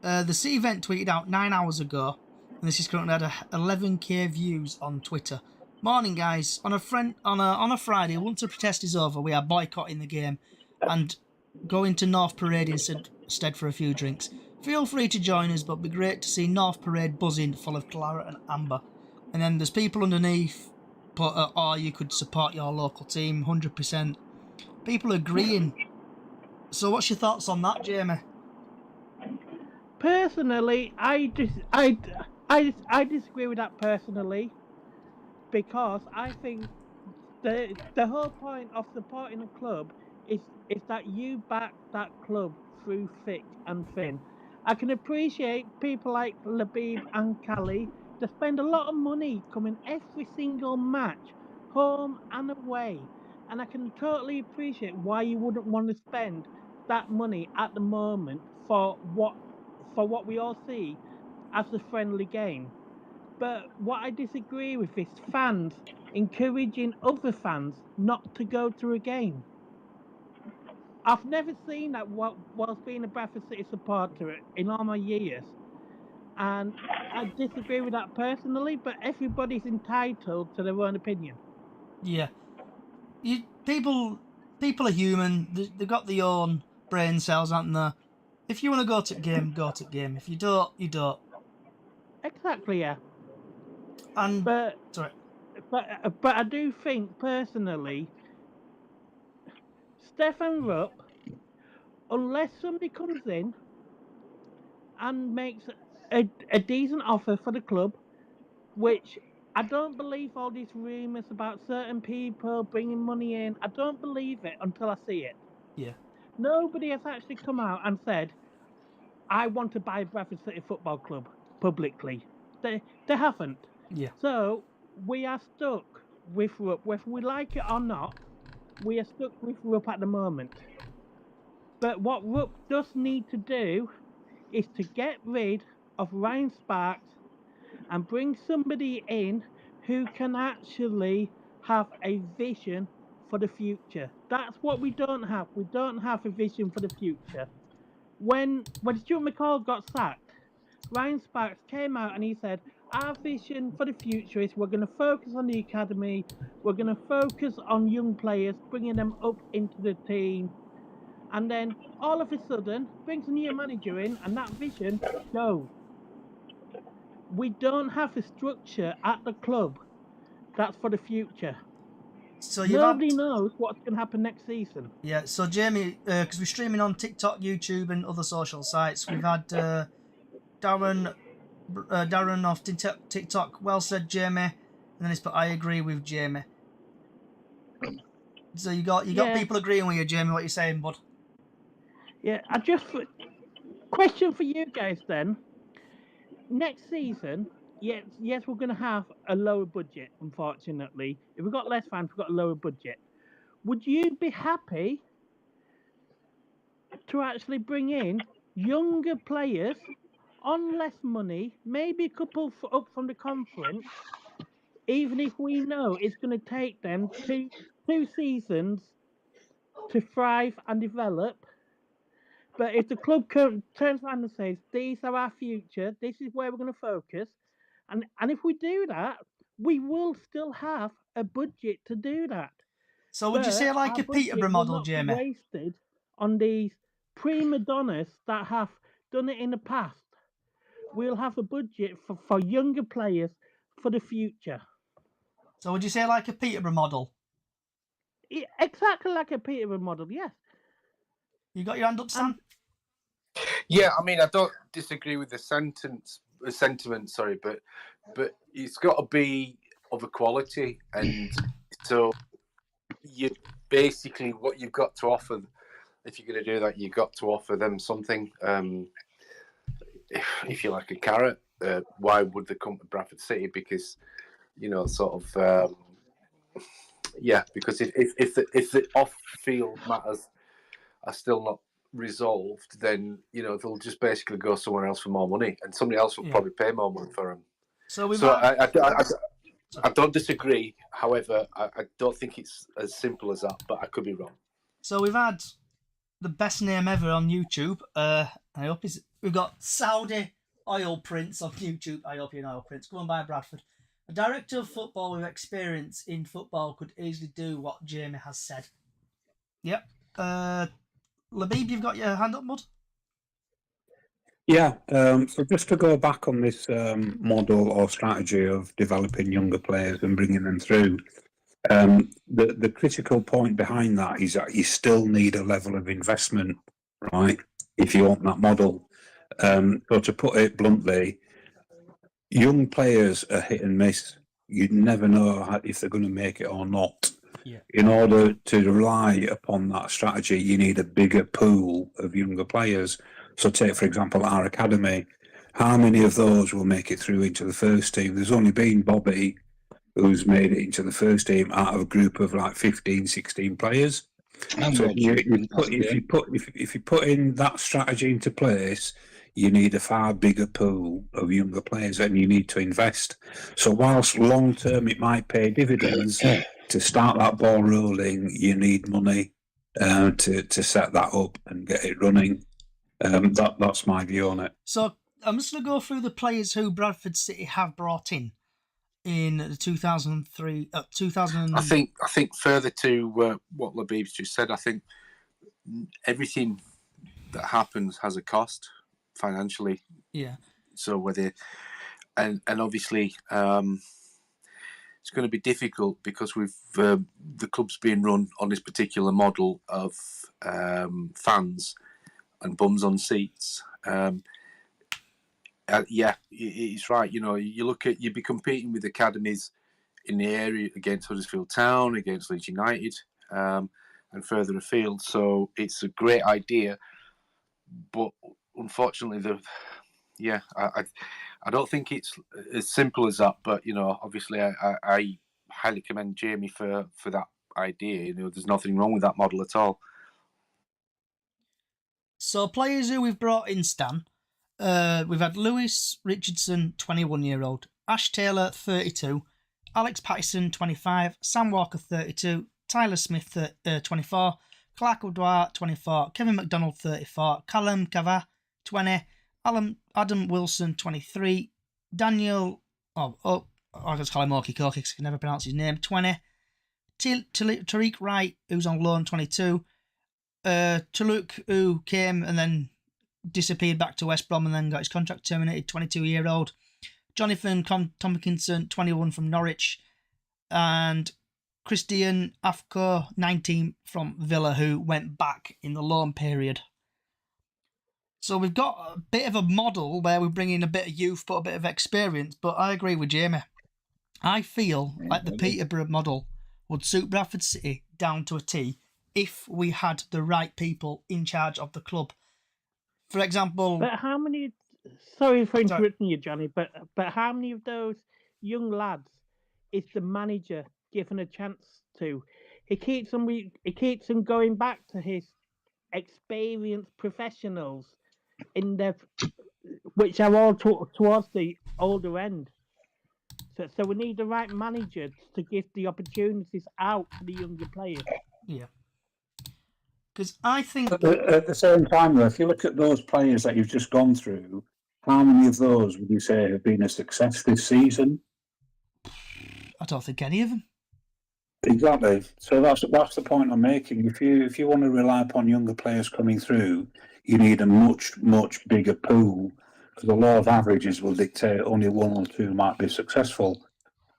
The City Vent tweeted out 9 hours ago, and this is currently had 11k views on Twitter. Morning, guys. On a Friday, once the protest is over, we are boycotting the game and going to North Parade instead for a few drinks. Feel free to join us, but it'd be great to see North Parade buzzing full of claret and amber. And then there's people underneath, or you could support your local team, 100%. People agreeing. So what's your thoughts on that, Jamie? Personally, I disagree with that personally, because I think the whole point of supporting a club is that you back that club through thick and thin. I can appreciate people like Labib and Kali. They spend a lot of money coming every single match, home and away, and I can totally appreciate why you wouldn't want to spend that money at the moment for what we all see as a friendly game. But what I disagree with is fans encouraging other fans not to go to a game. I've never seen that whilst being a Bradford City supporter in all my years. And I disagree with that personally, but everybody's entitled to their own opinion. Yeah, people are human. They've got their own brain cells, haven't they? If you want to go to the game, go to the game. If you don't, you don't. Exactly, yeah. And But sorry, but I do think personally, Stefan Rupp, unless somebody comes in and makes a decent offer for the club, which I don't believe all these rumours about certain people bringing money in. I don't believe it until I see it. yeah. Nobody has actually come out and said, I want to buy Bradford City Football Club publicly. They haven't. Yeah. So we are stuck with Rupp. Whether we like it or not, we are stuck with Rupp at the moment. But what Rupp does need to do is to get rid of Ryan Sparks and bring somebody in who can actually have a vision for the future. That's what we don't have. We don't have a vision for the future. When Stuart McCall got sacked, Ryan Sparks came out and he said, our vision for the future is we're going to focus on the academy, we're going to focus on young players, bringing them up into the team. And then all of a sudden, brings a new manager in, and that vision goes. We don't have a structure at the club that's for the future. So you've Nobody had knows what's going to happen next season. yeah. So Jamie, because we're streaming on TikTok, YouTube, and other social sites, we've had Darren off TikTok. Well said, Jamie. And then he's put, I agree with Jamie. So you got people agreeing with you, Jamie. What you're saying, bud? Yeah, I just question for you guys then. Next season, yes, we're going to have a lower budget. Unfortunately, if we've got less fans, we've got a lower budget. Would you be happy to actually bring in younger players on less money, maybe a couple up from the conference, even if we know it's going to take them two seasons to thrive and develop? But if the club turns around and says, these are our future, this is where we're going to focus, and if we do that, we will still have a budget to do that. So would you say like our a Peterborough budget will model, not be Jamie? wasted on these prima donnas that have done it in the past. We'll have a budget for younger players for the future. So would you say like a Peterborough model? Exactly like a Peterborough model, yes. You got your hand up, Stan? Yeah, I mean, I don't disagree with the sentiment, sorry, but it's got to be of a quality, and so you basically what you've got to offer. If you're going to do that, you've got to offer them something. If you like a carrot, why would they come to Bradford City? Because sort of because if the off-field matters are still not resolved, then they'll just basically go somewhere else for more money, and somebody else will probably pay more money for them. So I don't disagree. However, I don't think it's as simple as that, but I could be wrong. So we've had the best name ever on YouTube. I hope we've got Saudi Oil Prince on YouTube. I hope you're an Oil Prince. Go on by Bradford. A director of football with experience in football could easily do what Jamie has said. Yep. Labib, you've got your hand up, bud? Yeah, so just to go back on this model or strategy of developing younger players and bringing them through, the critical point behind that is that you still need a level of investment, right, if you want that model. So to put it bluntly, young players are hit and miss. You never know if they're going to make it or not. Yeah. In order to rely upon that strategy, you need a bigger pool of younger players. So take, for example, our academy. How many of those will make it through into the first team? There's only been Bobby who's made it into the first team out of a group of like 15, 16 players. So if you put in that strategy into place, you need a far bigger pool of younger players, and you need to invest. So whilst long term it might pay dividends, to start that ball rolling, you need money. to set that up and get it running. That's my view on it. So I'm just going to go through the players who Bradford City have brought in the 2003, 2000. I think further to what Labib's just said, I think everything that happens has a cost financially. Yeah. So whether and obviously it's going to be difficult because we've the club's being run on this particular model of fans and bums on seats. Yeah, it's right. You know, you'd be competing with academies in the area against Huddersfield Town, against Leeds United, and further afield. So it's a great idea, but unfortunately, I don't think it's as simple as that. But you know, obviously, I highly commend Jamie for that idea. You know, there's nothing wrong with that model at all. So players who we've brought in, Stan, we've had Lewis Richardson, 21-year-old, Ash Taylor, 32, Alex Pattison, 25, Sam Walker, 32, Tyler Smith, 24, Clark O'Dwyer, 24, Kevin McDonald, 34, Callum Cava, 20, Adam Wilson, 23, Daniel, I just call him Okie Koki because I can never pronounce his name, 20, Tariq Wright, who's on loan, 22, Tuluk, who came and then disappeared back to West Brom and then got his contract terminated, 22-year-old, Jonathan Tompkinson, 21 from Norwich, and Christian Afko, 19 from Villa, who went back in the loan period. So we've got a bit of a model where we bring in a bit of youth, but a bit of experience. But I agree with Jamie. I feel like the Peterborough model would suit Bradford City down to a T if we had the right people in charge of the club. For example... But how many... Sorry for interrupting you, Johnny, but how many of those young lads is the manager given a chance to? He keeps them going back to his experienced professionals which are all towards the older end. So we need the right manager to give the opportunities out to the younger players. Yeah. Because I think... At the same time, though, if you look at those players that you've just gone through, how many of those would you say have been a success this season? I don't think any of them. Exactly. So that's the point I'm making. If you want to rely upon younger players coming through, you need a much bigger pool, because the law of averages will dictate only one or two might be successful.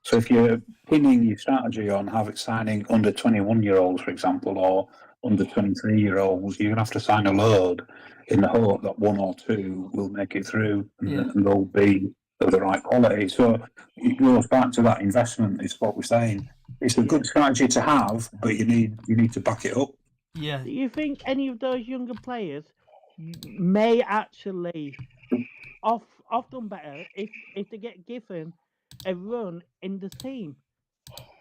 So if you're pinning your strategy on signing under 21-year-olds, for example, or under 23-year-olds, you're going to have to sign a load in the hope that one or two will make it through and they'll be of the right quality. So it goes back to that investment, is what we're saying. It's a good strategy to have, but you need to back it up. Yeah. Do you think any of those younger players may actually often better if they get given a run in the team,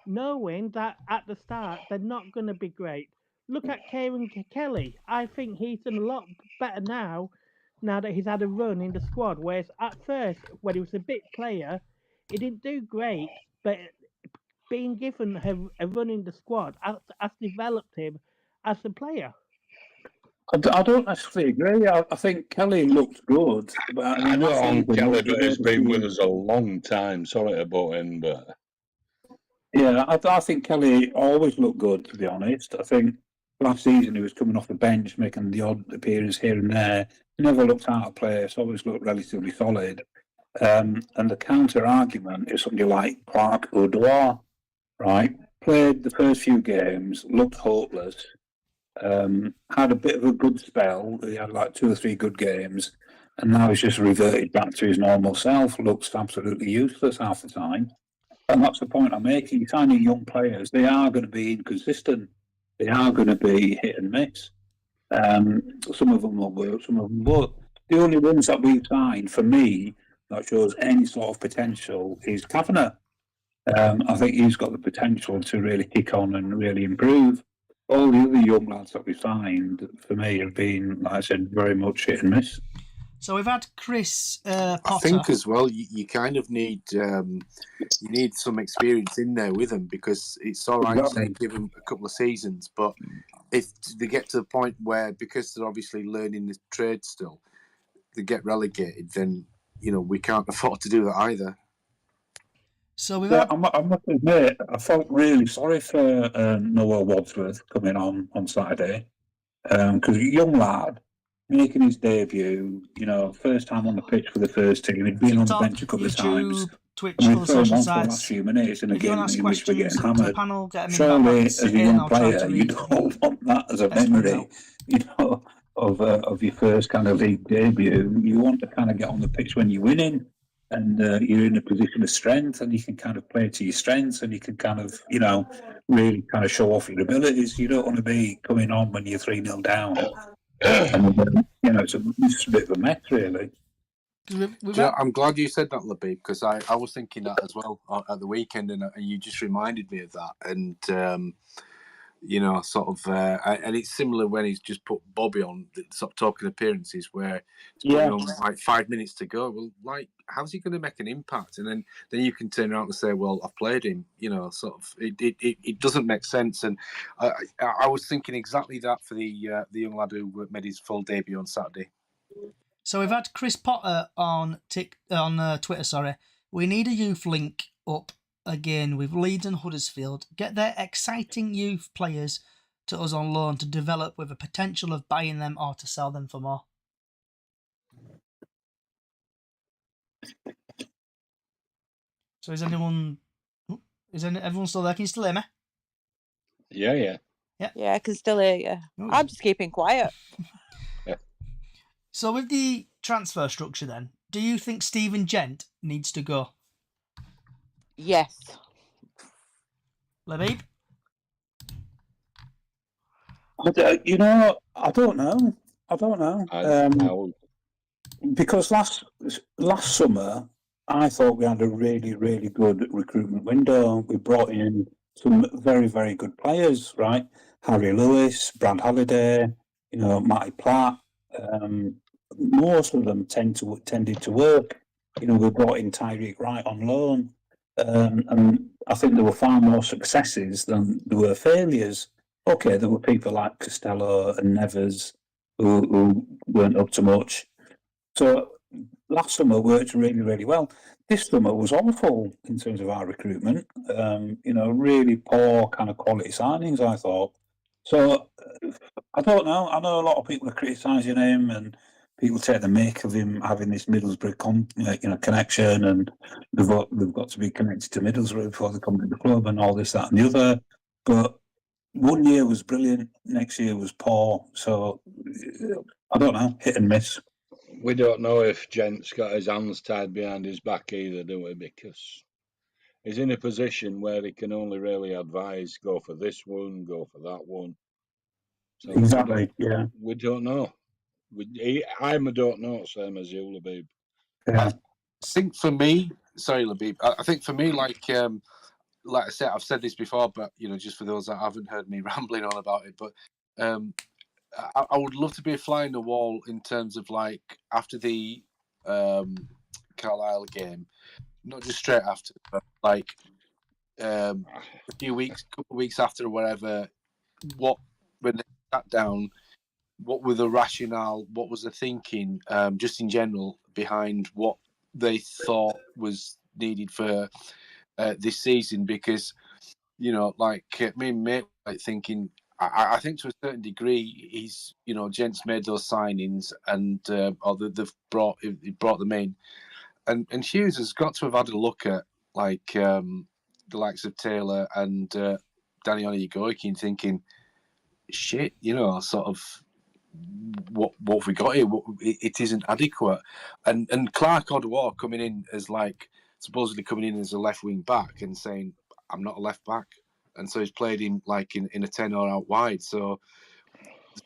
knowing that at the start they're not going to be great? Look at Kieran Kelly. I think he's done a lot better now that he's had a run in the squad. Whereas at first, when he was a bit player, he didn't do great, but being given a run in the squad has developed him as a player. I don't necessarily agree. I think Kelly looked good. But I know Kelly, but he's been with us a long time. Sorry about him, but... Yeah, I think Kelly always looked good, to be honest. I think last season he was coming off the bench, making the odd appearance here and there. Never looked out of place, always looked relatively solid. And the counter-argument is somebody like Clark O'Dwyer, right? Played the first few games, looked hopeless, had a bit of a good spell. He had like 2 or 3 good games, and now he's just reverted back to his normal self, looks absolutely useless half the time. And that's the point I'm making. Signing young players, they are going to be inconsistent. They are going to be hit and miss. Some of them will work, some of them won't. The only ones that we've signed, for me, that shows any sort of potential is Kavanagh. I think he's got the potential to really kick on and really improve. All the other young lads that we've signed, for me, have been, like I said, very much hit and miss. So we've had Chris Potter. I think as well, you kind of need some experience in there with them, because it's all right to give them a couple of seasons, but if they get to the point where, because they're obviously learning the trade still, they get relegated, then we can't afford to do that either. So we've Yeah, had I must admit, I felt really sorry for Noah Wadsworth coming on Saturday, because young lad making his debut, first time on the pitch for the first team. He'd been on the TikTok, bench a couple of times, YouTube, Twitch, and we other throw him social on for the last sites. few minutes in a If you want game to ask in which we're getting questions to the hammered. panel, get them in the Surely, back as a sit in, young I'll try player, to you read don't want that as a questions memory, out. of your first kind of league debut. You want to kind of get on the pitch when you're winning, and you're in a position of strength, and you can kind of play to your strengths, and you can kind of, really kind of show off your abilities. You don't want to be coming on when you're 3-0 down, and it's a bit of a mess, really. I'm glad you said that, Labib, because I was thinking that as well at the weekend, and you just reminded me of that. And and it's similar when he's just put Bobby on the sort of talking appearances where he's putting on like 5 minutes to go. Well, like, how's he going to make an impact? And then you can turn around and say, well, I've played him. It doesn't make sense. And I was thinking exactly that for the young lad who made his full debut on Saturday. So we've had Chris Potter on Twitter. Sorry, we need a youth link up again with Leeds and Huddersfield. Get their exciting youth players to us on loan to develop with a potential of buying them or to sell them for more. So is everyone still there? Can you still hear me? Yeah. Yeah, I can still hear you. Ooh. I'm just keeping quiet. So with the transfer structure then, do you think Stephen Gent needs to go? Yes. Labib? I don't know. Because last summer, I thought we had a really, really good recruitment window. We brought in some very, very good players, right? Harry Lewis, Brad Halliday, Matty Platt. Most of them tended to work. We brought in Tyreek Wright on loan. And I think there were far more successes than there were failures. Okay, there were people like Costello and Nevers who weren't up to much. So last summer worked really, really well. This summer was awful in terms of our recruitment. Really poor kind of quality signings, I thought. So I don't know. I know a lot of people are criticising him, and people take the mick of him having this Middlesbrough connection, and they've got to be connected to Middlesbrough before they come to the club, and all this, that, and the other. But one year was brilliant, next year was poor. So I don't know, hit and miss. We don't know if Gent's got his hands tied behind his back either, do we? Because he's in a position where he can only really advise, go for this one, go for that one. So exactly, we don't know. I don't know, same as you, Labib. Yeah. I think for me, sorry, Labib, I think for me, like I said, I've said this before, but just for those that haven't heard me rambling on about it, but I would love to be a fly in the wall in terms of like after the Carlisle game, not just straight after, but like a couple of weeks after or whatever. When they sat down, what were the rationale? What was the thinking, just in general, behind what they thought was needed for this season? Because like me and mate, like thinking. I think to a certain degree, he's Gents made those signings and they've brought them in, and Hughes has got to have had a look at like the likes of Taylor and Danny Onyegoikin, thinking, shit, sort of what have we got here? It isn't adequate, and Clark Odwar coming in as like supposedly coming in as a left wing back and saying I'm not a left back. And so he's played him like in a 10 or out wide. So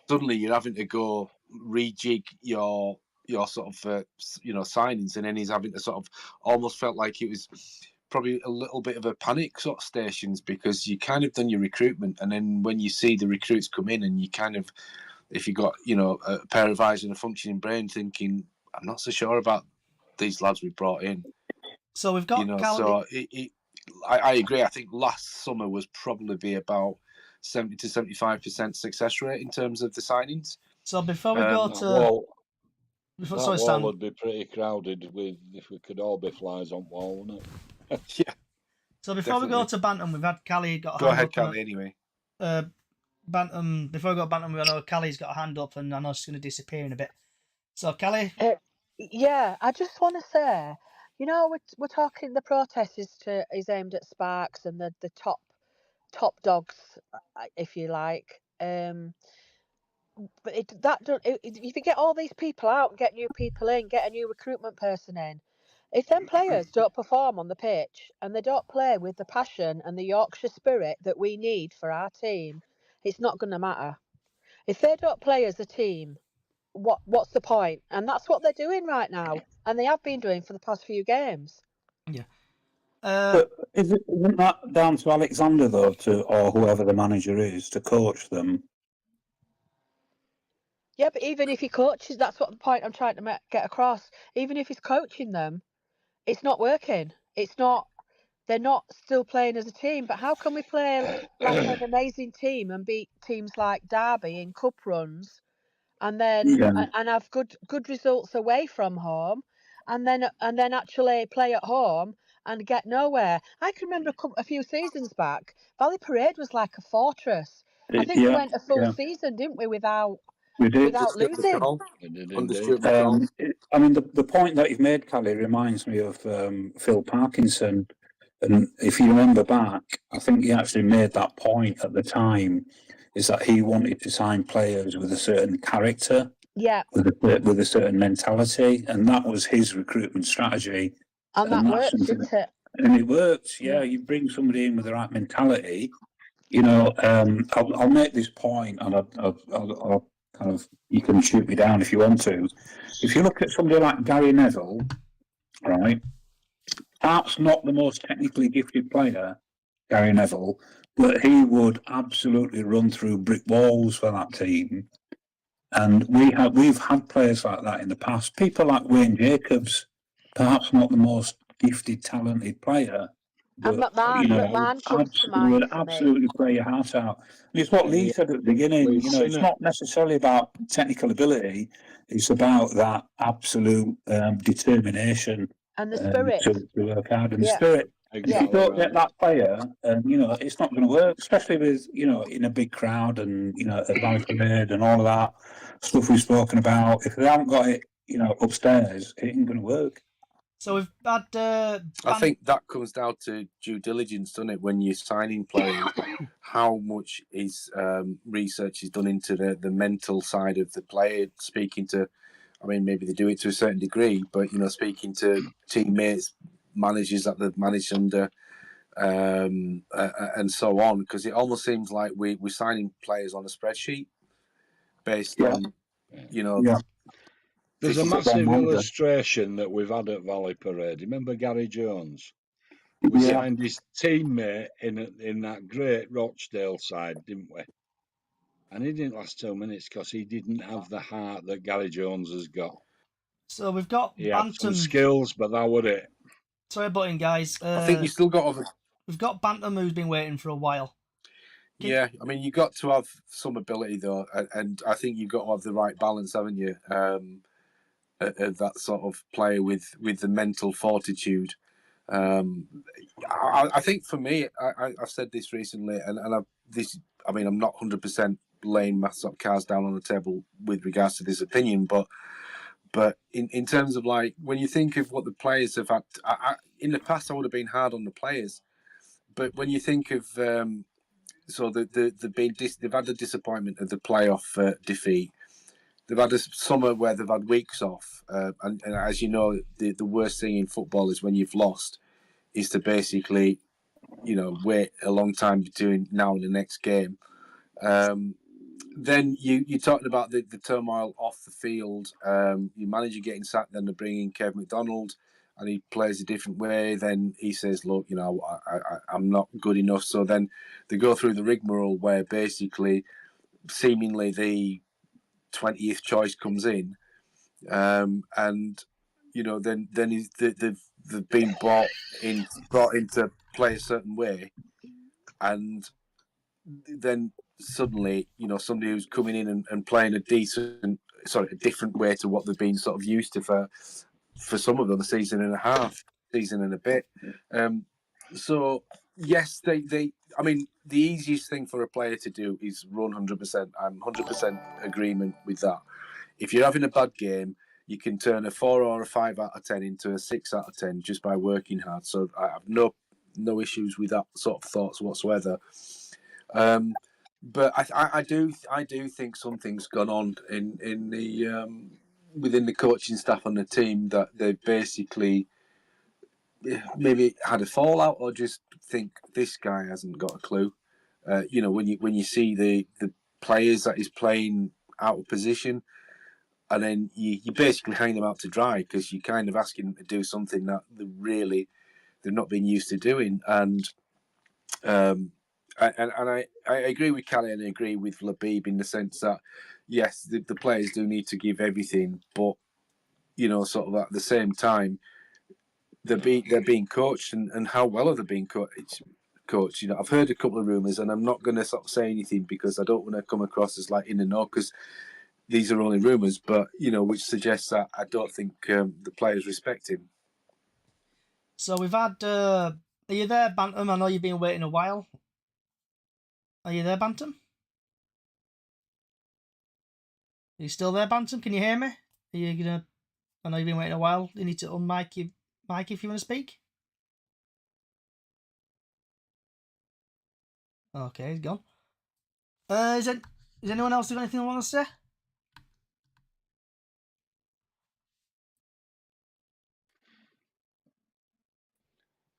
suddenly you're having to go rejig your sort of signings, and then he's having to sort of almost felt like it was probably a little bit of a panic sort of stations, because you kind of done your recruitment, and then when you see the recruits come in, and you kind of, if you got a pair of eyes and a functioning brain, thinking I'm not so sure about these lads we brought in. So we've got I agree. I think last summer was probably be about 70 to 75% success rate in terms of the signings. So before we go That to... wall, Before, that sorry, wall Stan. would be pretty crowded if we could all be flies on wall, wouldn't it? Yeah. So before we Definitely. go to Bantam, we've had Callie got a Go hand ahead, up. on Callie, anyway. Bantam, before we go to Bantam, I know Callie's got a hand up and I know she's going to disappear in a bit. So, Callie? Yeah, I just want to say, you know, we're talking the protest is aimed at Sparks and the top dogs, if you like. But if you get all these people out and get new people in, get a new recruitment person in, if them players don't perform on the pitch and they don't play with the passion and the Yorkshire spirit that we need for our team, it's not going to matter. If they don't play as a team, what's the point? And that's what they're doing right now, and they have been doing for the past few games. Yeah. But isn't that down to Alexander, though, or whoever the manager is, to coach them? Yeah, but even if he coaches, that's what the point I'm trying to get across. Even if he's coaching them, it's not working. It's not. They're not still playing as a team. But how can we play like an amazing team and beat teams like Derby in cup runs, and then and have good results away from home, and then actually play at home and get nowhere? I can remember a few seasons back, Valley Parade was like a fortress. I think we went a full season, didn't we, without losing? Undisputed. I mean, the point that you've made, Callie, reminds me of Phil Parkinson. And if you remember back, I think he actually made that point at the time, is that he wanted to sign players with a certain character, with a certain mentality, and that was his recruitment strategy. And that works, didn't it? And it works, yeah. You bring somebody in with the right mentality. You know, I'll make this point, and I'll kind of, you can shoot me down if you want to. If you look at somebody like Gary Neville, right, perhaps not the most technically gifted player, Gary Neville, but he would absolutely run through brick walls for that team. And we've had players like that in the past. People like Wayne Jacobs, perhaps not the most gifted, talented player, but McMahon comes to mind would for me. absolutely play your heart out. And it's what Lee said at the beginning. You know, it's not necessarily about technical ability; it's about that absolute determination and the spirit to work hard and the spirit. Exactly. If you don't get that player, you know, it's not going to work. Especially with, you know, in a big crowd and, you know, at Valley Parade and all of that stuff we've spoken about. If they haven't got it, you know, upstairs, it ain't going to work. So we've had. I think that comes down to due diligence, doesn't it? When you're signing players, how much is research is done into the mental side of the player. Speaking to, I mean, maybe they do it to a certain degree, but, you know, speaking to teammates, managers that they've managed under, and so on, because it almost seems like we're signing players on a spreadsheet based on, you know. Yeah. There's a massive illustration that we've had at Valley Parade. Remember Gary Jones? We signed his teammate in that great Rochdale side, didn't we? And he didn't last 2 minutes because he didn't have the heart that Gary Jones has got. So we've got he had some skills, but that was it. Sorry about it, guys. I think you still got to. We've got Bantam, who's been waiting for a while. Yeah, I mean, you got to have some ability though, and I think you've got to have the right balance, haven't you? That sort of player with the mental fortitude. I think for me, I've said this recently, and I mean, I'm not 100% laying my sort of cards down on the table with regards to this opinion, but in terms of, like, when you think of what the players have had, in the past I would have been hard on the players, but when you think of so they've had the disappointment of the playoff defeat. They've had a summer where they've had weeks off, and as you know, the worst thing in football is when you've lost, is to basically, you know, wait a long time between now and the next game. Then you talking about the turmoil off the field. Your manager getting sacked, then they bring in Kev McDonald, and he plays a different way. Then he says, "Look, you know, I'm not good enough." So then they go through the rigmarole where basically, seemingly the 20th choice comes in, and, you know, then they've been brought in to play a certain way, and then suddenly, somebody who's coming in and playing a different way to what they've been sort of used to for some of them, a season and a half, season and a bit. So yes, I mean, the easiest thing for a player to do is run 100%. I'm 100% agreement with that. If you're having a bad game, you can turn a 4 or a 5 out of 10 into a 6 out of 10 just by working hard. So I have no issues with that sort of thoughts whatsoever. But I do think something's gone on in the within the coaching staff and the team, that they basically maybe had a fallout, or just think this guy hasn't got a clue. When you see the players that he's playing out of position, and then you basically hang them out to dry, because you're kind of asking them to do something that they've not been used to doing. And I agree with Callie, and I agree with Labib in the sense that yes, the players do need to give everything, but sort of at the same time, they're being coached, and how well are they being coached? I've heard a couple of rumours, and I'm not going to sort of say anything because I don't want to come across as like in the know, because these are only rumours, but which suggests that I don't think the players respect him. So we've had. Are you there, Bantam? I know you've been waiting a while. Are you there, Bantam? Are you still there, Bantam? Can you hear me? Are you gonna? I know you've been waiting a while. You need to unmic your mic if you want to speak. Okay, he's gone. Is anyone else got anything they want to say?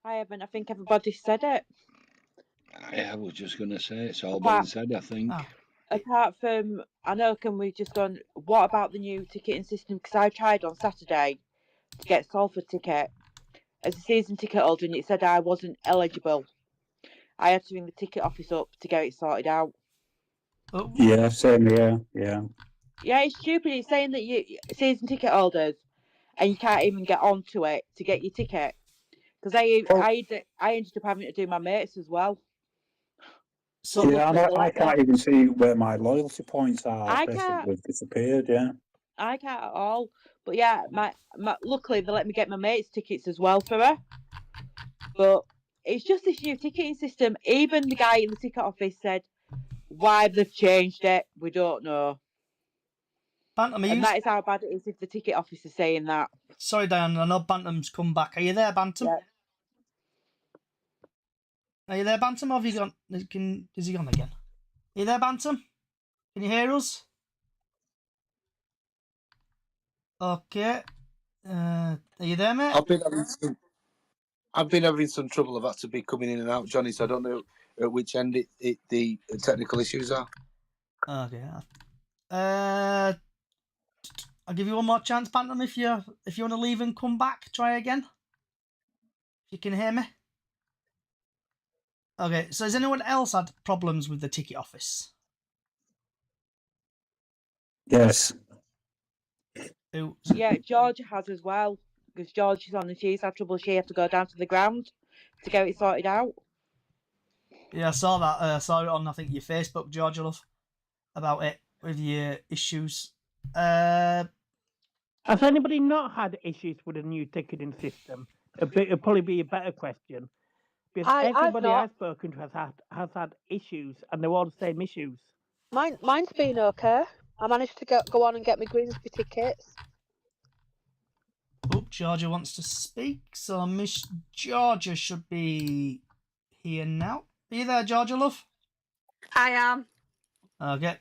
I haven't. I think everybody said it. I was just going to say, it's all Apart- been said, I think. Apart from, I know, can we just go on, what about the new ticketing system? Because I tried on Saturday to get Salford ticket as a season ticket holder, and it said I wasn't eligible. I had to ring the ticket office up to get it sorted out. Oh. Yeah, same here. Yeah. Yeah, it's stupid. It's saying that you season ticket holders, and you can't even get onto it to get your ticket. Because I ended up having to do my mates as well. So yeah, I can't even see where my loyalty points are. I Basically, can't. they've disappeared. Yeah. I can't at all. But yeah, my luckily they let me get my mates tickets as well for her. But it's just this new ticketing system. Even the guy in the ticket office said, why they've changed it, we don't know. Bantam, and that is how bad it is if the ticket office is saying that. Sorry, Diane, I know Bantam's come back. Are you there, Bantam? Yeah. Are you there, Bantam, or have you gone? Is he gone again? Are you there, Bantam? Can you hear us? Okay. Are you there, mate? I've been having some trouble. I've had to be coming in and out, Johnny, so I don't know at which end the technical issues are. Okay. I'll give you one more chance, Bantam. If you want to leave and come back, try again. If you can hear me. Okay. So has anyone else had problems with the ticket office? Yes. Yeah, Georgia has as well, because George is on and she's had trouble. She had to go down to the ground to get it sorted out. Yeah, I saw that. I saw it on, I think, your Facebook, Georgia Love, about it with your issues. Has anybody not had issues with a new ticketing system? It'll probably be a better question. Because everybody I've spoken to has had issues, and they're all the same issues. Mine's been okay. I managed to go on and get my Grimsby tickets. Oh, Georgia wants to speak, so Miss Georgia should be here now. Are you there, Georgia Love? I am. Okay.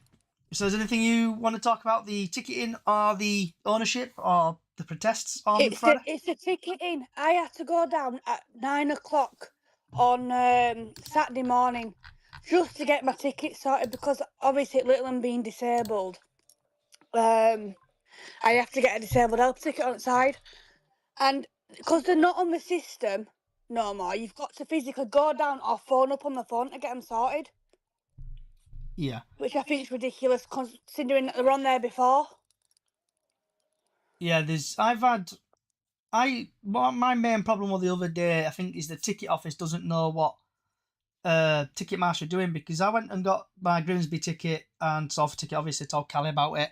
So is there anything you want to talk about, the ticketing or the ownership or the protests on Friday? It's the ticketing. I had to go down at 9 o'clock on Saturday morning just to get my ticket sorted, because obviously Little being disabled, I have to get a disabled help ticket on the side, and because they're not on the system no more, you've got to physically go down or phone up on the phone to get them sorted. Yeah. Which I think is ridiculous, considering that they were on there before. Yeah, my main problem with the other day, I think, is the ticket office doesn't know what Ticketmaster are doing, because I went and got my Grimsby ticket and Salford ticket, obviously told Callie about it.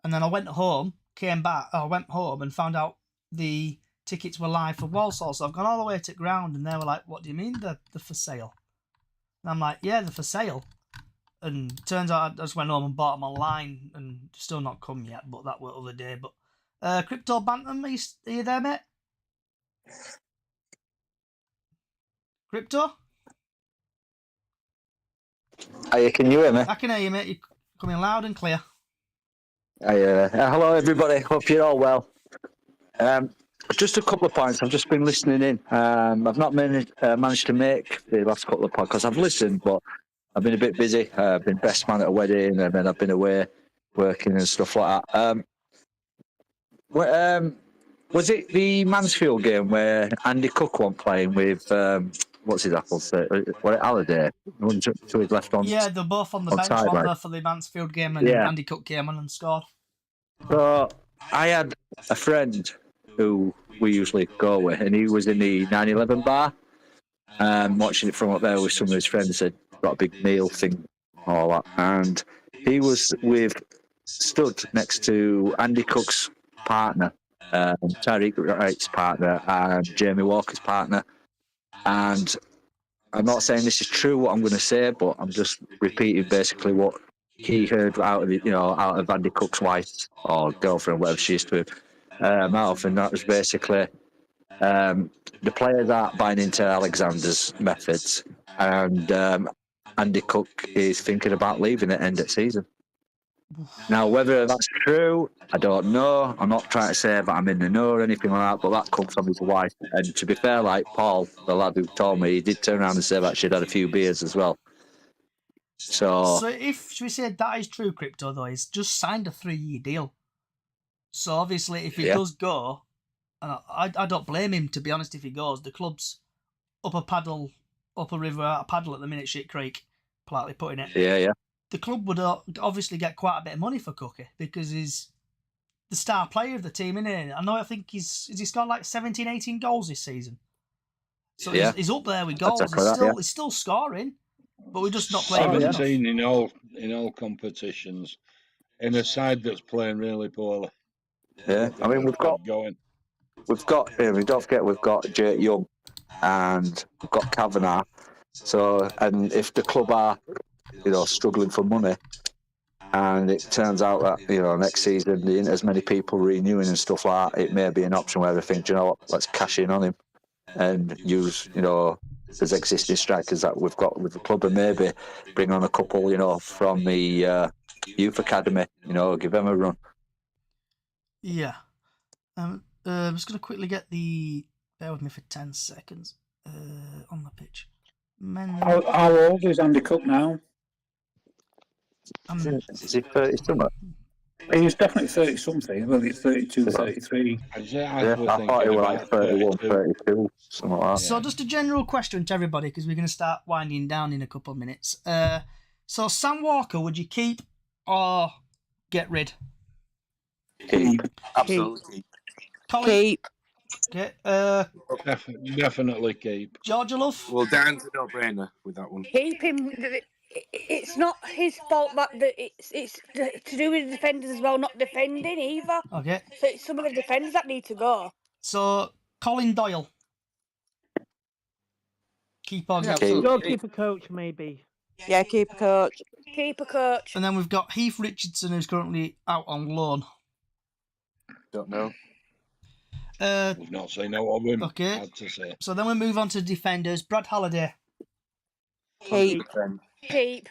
And then I went home, I went home and found out the tickets were live for Walsall. So I've gone all the way to ground and they were like, what do you mean they're for sale? And I'm like, yeah, they're for sale. And turns out I just went home and bought them online and still not come yet, but that were other day. But Crypto Bantam, are you there, mate? Crypto? Hiya, can you hear me? I can hear you, mate. You're coming loud and clear. Hello, everybody. Hope you're all well. Just a couple of points. I've just been listening in. I've not managed to make the last couple of podcasts. I've listened, but I've been a bit busy. I've been best man at a wedding, and then I've been away working and stuff like that. Was it the Mansfield game where Andy Cook wasn't playing with what's his apples? Was it Halliday? So he's left on. Yeah, they're both on the bench, side, weren't right? they, for the Mansfield game, and Yeah. Andy Cook came on and scored. So I had a friend who we usually go with, and he was in the 9/11 bar, watching it from up there with some of his friends. Had got a big meal thing, all that, and he was stood next to Andy Cook's partner, Tariq Wright's partner, and Jamie Walker's partner. And I'm not saying this is true what I'm going to say, but I'm just repeating basically what he heard out of Andy Cook's wife or girlfriend, whatever she is to him, mouth, and that was basically the players aren't buying into Alexander's methods, and Andy Cook is thinking about leaving at end of season. Now, whether that's true, I don't know. I'm not trying to say that I'm in the know or anything like that, but that comes from his wife. And to be fair, like Paul, the lad who told me, he did turn around and say that she'd had a few beers as well. So if, should we say that is true, Crypto, though, he's just signed a 3-year deal. So obviously, if he does go, and I don't blame him, to be honest, if he goes. The club's up a river, out a paddle at the minute, Shit Creek, politely putting it. Yeah. The club would obviously get quite a bit of money for Cookie because he's the star player of the team, isn't he? I think he scored like 17, 18 goals this season. So he's up there with goals. He's still scoring, but we're just not playing good enough. 17 in all competitions, in a side that's playing really poorly. Yeah, I mean, don't forget we've got Jake Young and we've got Kavanagh. So, and if the club are, struggling for money, and it turns out that, next season there isn't as many people renewing and stuff like that, it may be an option where they think, you know what, let's cash in on him and use, there's existing strikers that we've got with the club, and maybe bring on a couple, from the youth academy, give them a run. Yeah. I'm just going to quickly get bear with me for 10 seconds, on the pitch. How old is Andy Cook now? Is he 30 something? He's definitely 30 something. Well, he's 32, 33. I thought he was like 31, 32, something like that. So just a general question to everybody, because we're going to start winding down in a couple of minutes. So Sam Walker, would you keep or get rid? Keep. Absolutely. Colin? Keep. Okay. Definitely keep. Georgia Love? Well, Dan's a no-brainer with that one. Keep him. It's not his fault that it's to do with the defenders as well, not defending either. Okay. So it's some of the defenders that need to go. So Colin Doyle. Keep or get Go keep a coach, maybe. Yeah, keep a coach. Keep a coach. And then we've got Heath Richardson, who's currently out on loan. Don't know. We've not seen no of him. Okay. Had to say. So then we move on to defenders. Brad Halliday. Keep. Keep.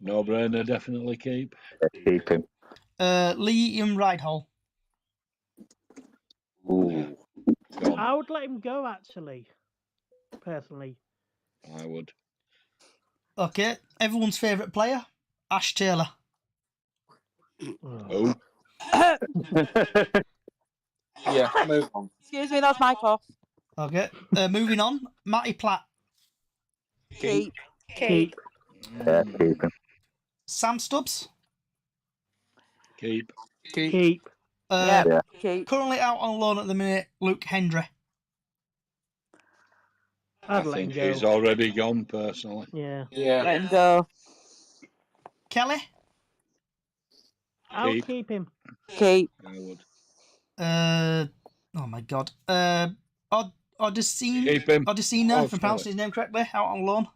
No brainer, definitely keep. Keep him. Liam Rydhall. Ooh. I would let him go, actually. Personally. I would. Okay. Everyone's favourite player. Ash Taylor. Oh. Yeah, move on. Excuse me, that's my cough. Okay. Moving on. Matty Platt. Keep. Keep. Yeah, keep him. Sam Stubbs. Keep. Keep. Yeah, keep. Currently out on loan at the minute, Luke Hendry. I I'd let him think go. he's already gone, personally. Yeah. Yeah. Let him go. Kelly? I'll Keep. keep him. Keep. I would. Oh my god. Odyssean? Keep him. Odysseana, Oh, if I'm pronouncing his name correctly, out on loan.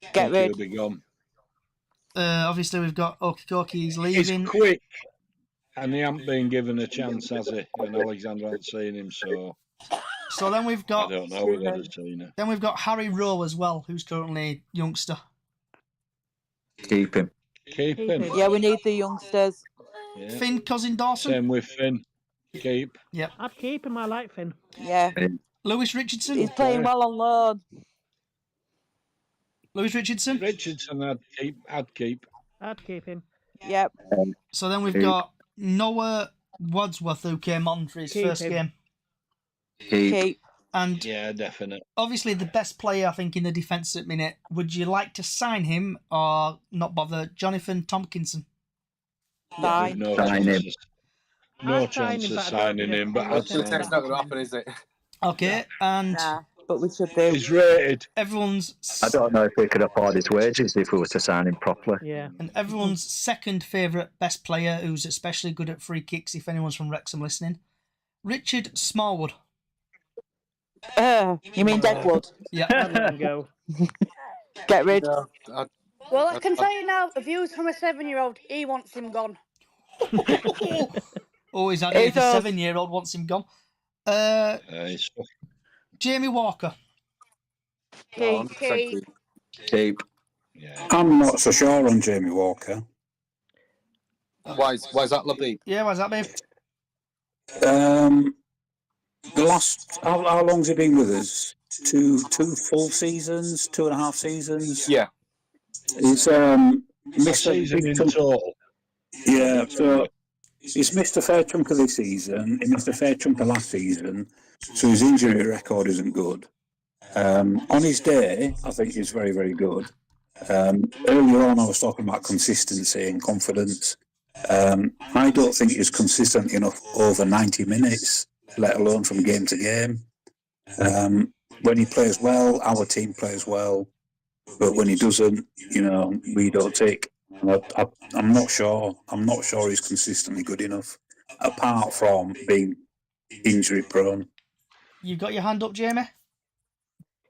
I Get think rid. he'll be gone. Obviously we've got Okikoki, he's He's leaving. quick, and he hasn't been given a chance, has he? And Alexander hasn't seen him, so So then we've I got don't know whether he's seen him. then we've got Harry Rowe as well, who's currently youngster. Keep him. Keep Keep him. him. Yeah, we need the youngsters. Yeah. Finn Cousin Dawson. Same with Finn. Keep. Yep. I'd keep him. I like Finn. Yeah. Lewis Richardson. He's playing well on loan. Lewis Richardson. Richardson, I'd keep. I'd keep him. Yep. So then we've Keep. got Noah Wadsworth, who came on for his Keep first him. game. Keep. Keep. And Yeah, definite. obviously the best player, I think, in the defence at the minute. Would you like to sign him or not bother? Jonathan Tompkinson. Fine. No Sign him. chances. No I'd sign chance him, of but I don't signing think him, but anyone I'd can sign It's him. not going to happen, is it? Okay, and Nah, but we should do. He's rated. everyone's I don't know if we could afford his wages if we were to sign him properly. Yeah. and everyone's second favourite best player, who's especially good at free kicks. If anyone's from Wrexham listening, Richard Smallwood. You mean Deadwood? Yeah. I'd let him go. Get rid. No, Well, I can tell you now, the views from a 7-year-old, he wants him gone. Oh, he's had He it. The does. 7-year-old wants him gone. He's Jamie Walker. no, Keep. 100% keep. Keep. yeah. I'm not so sure on Jamie Walker. Why's that, Labib? Yeah, why's that, babe? The last how long's he been with us? Two full seasons, 2.5 seasons. Yeah. He's A missed a season big in chunk. total. Yeah, so he's missed a fair chunk of this season. He missed a fair chunk of last season, so his injury record isn't good. On his day, I think he's very, very good. Earlier on, I was talking about consistency and confidence. I don't think he's consistent enough over 90 minutes, let alone from game to game. When he plays well, our team plays well, but when he doesn't, we don't take. I'm not sure. I'm not sure he's consistently good enough, apart from being injury prone. You got your hand up, Jamie?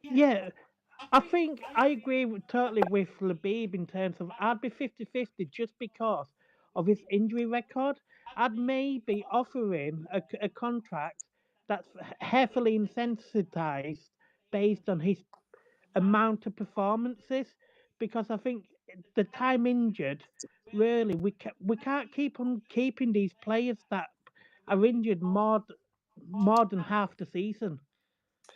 Yeah, I think I agree totally with Labib in terms of I'd be 50-50 just because of his injury record. I'd maybe offer him a contract that's heavily incentivized based on his amount of performances, because I think the time injured, really, we can't keep on keeping these players that are injured more than half the season.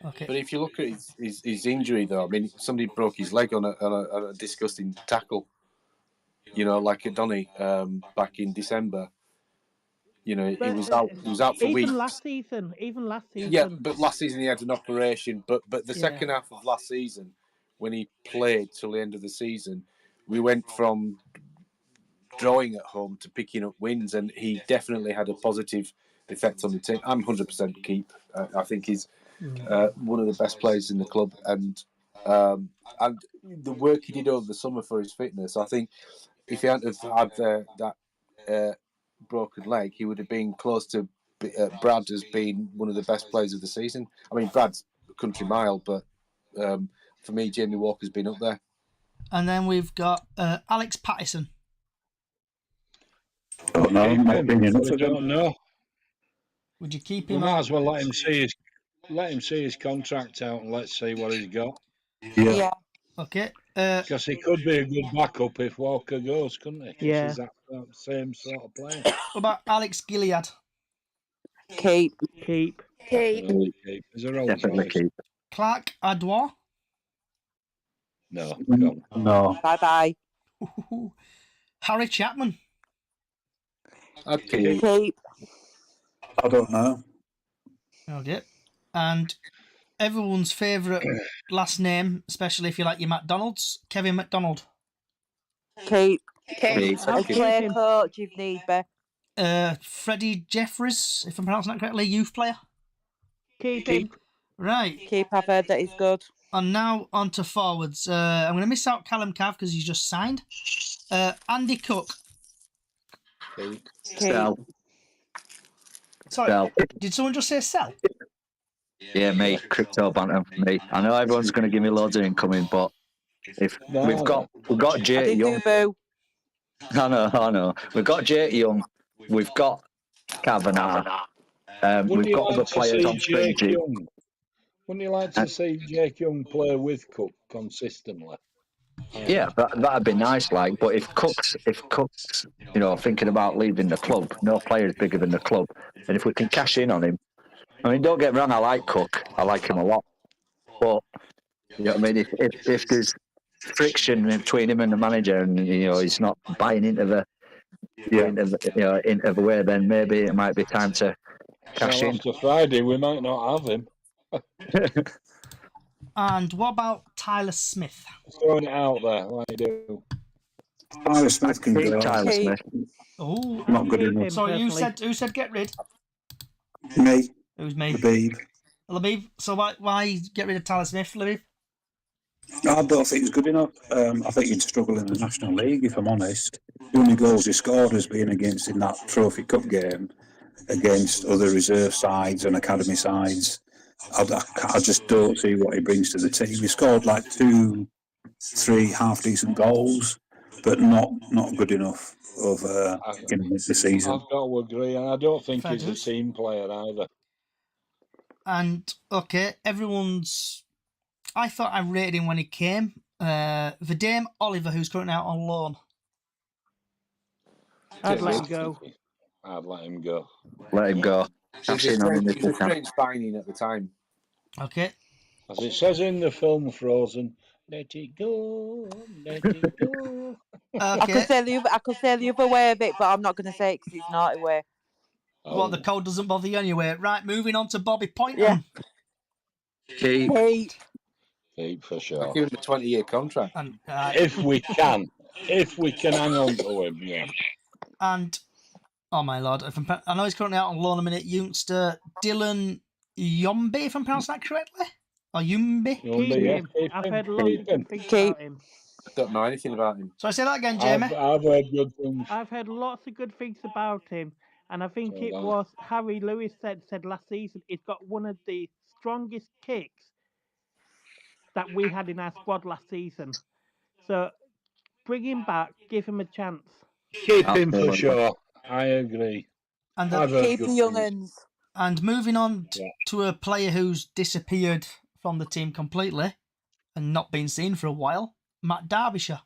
Okay. But if you look at his injury, though, I mean, somebody broke his leg on a disgusting tackle. Like at Donny back in December. He was out. He was out for even weeks. last season. Yeah, but last season he had an operation. But the Yeah. second half of last season, when he played till the end of the season, we went from drawing at home to picking up wins, and he definitely had a positive effect on the team. I'm 100% keep. I think he's one of the best players in the club, and the work he did over the summer for his fitness. I think if he hadn't have had that broken leg, he would have been close to Brad as being one of the best players of the season. I mean, Brad's a country mile, but for me, Jamie Walker's been up there. And then we've got Alex Pattison. Don't know. Keep Not him. been enough We of him. don't know. Would you keep We him? might as well let him see his contract out and let's see what he's got. Yeah. Okay. Because he could be a good backup if Walker goes, couldn't he? 'Cause Yeah. he's that same sort of player. What about Alex Gilead? Keep. Keep. Definitely keep. He's a Rolls Definitely Royce. keep. Clark Adwoir? No, gone. No. Bye bye. Harry Chapman? I'd keep. Keep. I don't know. Okay. And everyone's favourite last name, especially if you like your McDonald's, Kevin McDonald. Keep. Keep. I'll As keep player him. coach if need be. Freddie Jeffries, if I'm pronouncing that correctly, youth player. Keep him. Right. Keep, I've heard that he's good. And now on to forwards. I'm going to miss out Callum Cav because he's just signed. Andy Cook. Keep. Sell. Sorry, Sell. did someone just say sell? Yeah, me. Crypto banter. Me. I know everyone's going to give me loads of incoming, but if we've got I Jake did Young. do boo. I know. We've got Jake Young. We've got Kavanagh. Wouldn't We've you got like other to players see on Jake fringes. Young? Wouldn't you like to see Jake Young play with Cook consistently? Yeah, that'd be nice. Like, but if Cook's, you know, thinking about leaving the club, no player is bigger than the club, and if we can cash in on him, I mean, don't get me wrong, I like Cook, I like him a lot, but you know what I mean. If there's friction between him and the manager, and you know he's not buying into the into the way, then maybe it might be time to cash Well, in. after Friday, we might not have him. And what about Tyler Smith? Throwing it out there, like you do. Tyler Smith can Keep go. Tyler Smith. Oh, Not good Keep enough. him, sorry, personally. who said get rid? Me, It was me. Labib. Labib. So why get rid of Tyler Smith, Labib? I don't think he's good enough. I think he'd struggle in the National League, if I'm honest. The only goals he scored has been against in that Trophy Cup game against other reserve sides and academy sides. I just don't see what he brings to the team. He scored like 2-3 half-decent goals, but not good enough over the season. I've got to agree, and I don't think Fair he's a dues. team player either. And okay, I thought I rated him when he came. Vadim Oliver, who's currently out on loan. I'd Get let rid. him go. I'd let him go. Let him go. Cash in on him if He's we a can. strange signing at the time. Okay. As it says in the film Frozen, let it go, let it go. I could say the other way of it, but I'm not going to say it because it's naughty way. Well, the code doesn't bother you anyway. Right, moving on to Bobby Poynton. Yeah. Keep. Keep for I'll sure. give him a 20-year contract. And If we can hang on to him, yeah. and oh my lord, I know he's currently out on loan a minute. Youngster Dylan Yombe, if I'm pronouncing that correctly, or Yumbe. Keep him. I've heard lots of good things about him. I don't know anything about him. So I say that again, Jamie. I've heard good things. I've heard lots of good things about him, and I think So it was Harry Lewis said last season he's got one of the strongest kicks that we had in our squad last season. So bring him back, give him a chance. Keep him for sure. I agree. And I've heard Keep good the things. young'uns. And moving on to a player who's disappeared from the team completely and not been seen for a while, Matt Derbyshire.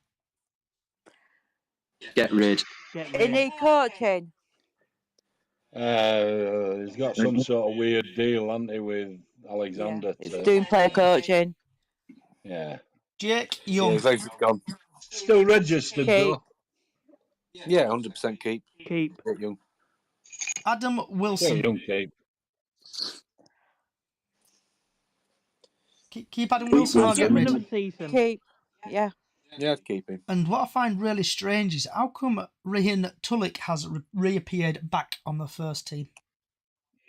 Get rid. He need coaching. He's got some sort of weird deal, hasn't he, with Alexander? He's doing player coaching. Yeah. Jake Yeah, Young. his legs have gone. Still registered, though. Yeah, 100% keep. Keep. Jake Young. Adam Wilson. Yeah, don't keep. Keep Adam Wilson or get rid. Another season. Keep. Yeah. Yeah, I'd keep him. And what I find really strange is how come Rihan Tulik has reappeared back on the first team?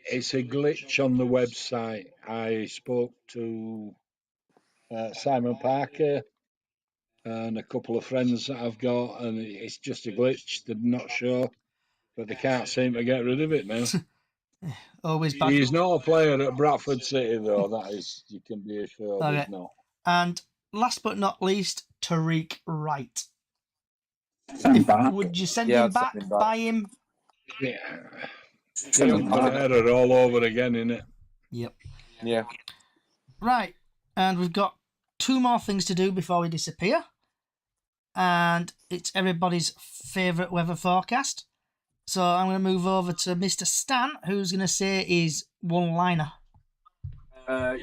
It's a glitch on the website. I spoke to Simon Parker and a couple of friends that I've got, and it's just a glitch. They're not sure, but they can't seem to get rid of it now. Always back. He's not a player at Bradford City, though. That is, you can be assured Okay. he's not. And last but not least, Tariq Wright. Would you send him back? Buy him? Yeah. Error all over again, innit? Yep. Yeah. Right. And we've got 2 more things to do before we disappear. And it's everybody's favourite weather forecast. So I'm going to move over to Mr. Stan, who's going to say his one-liner.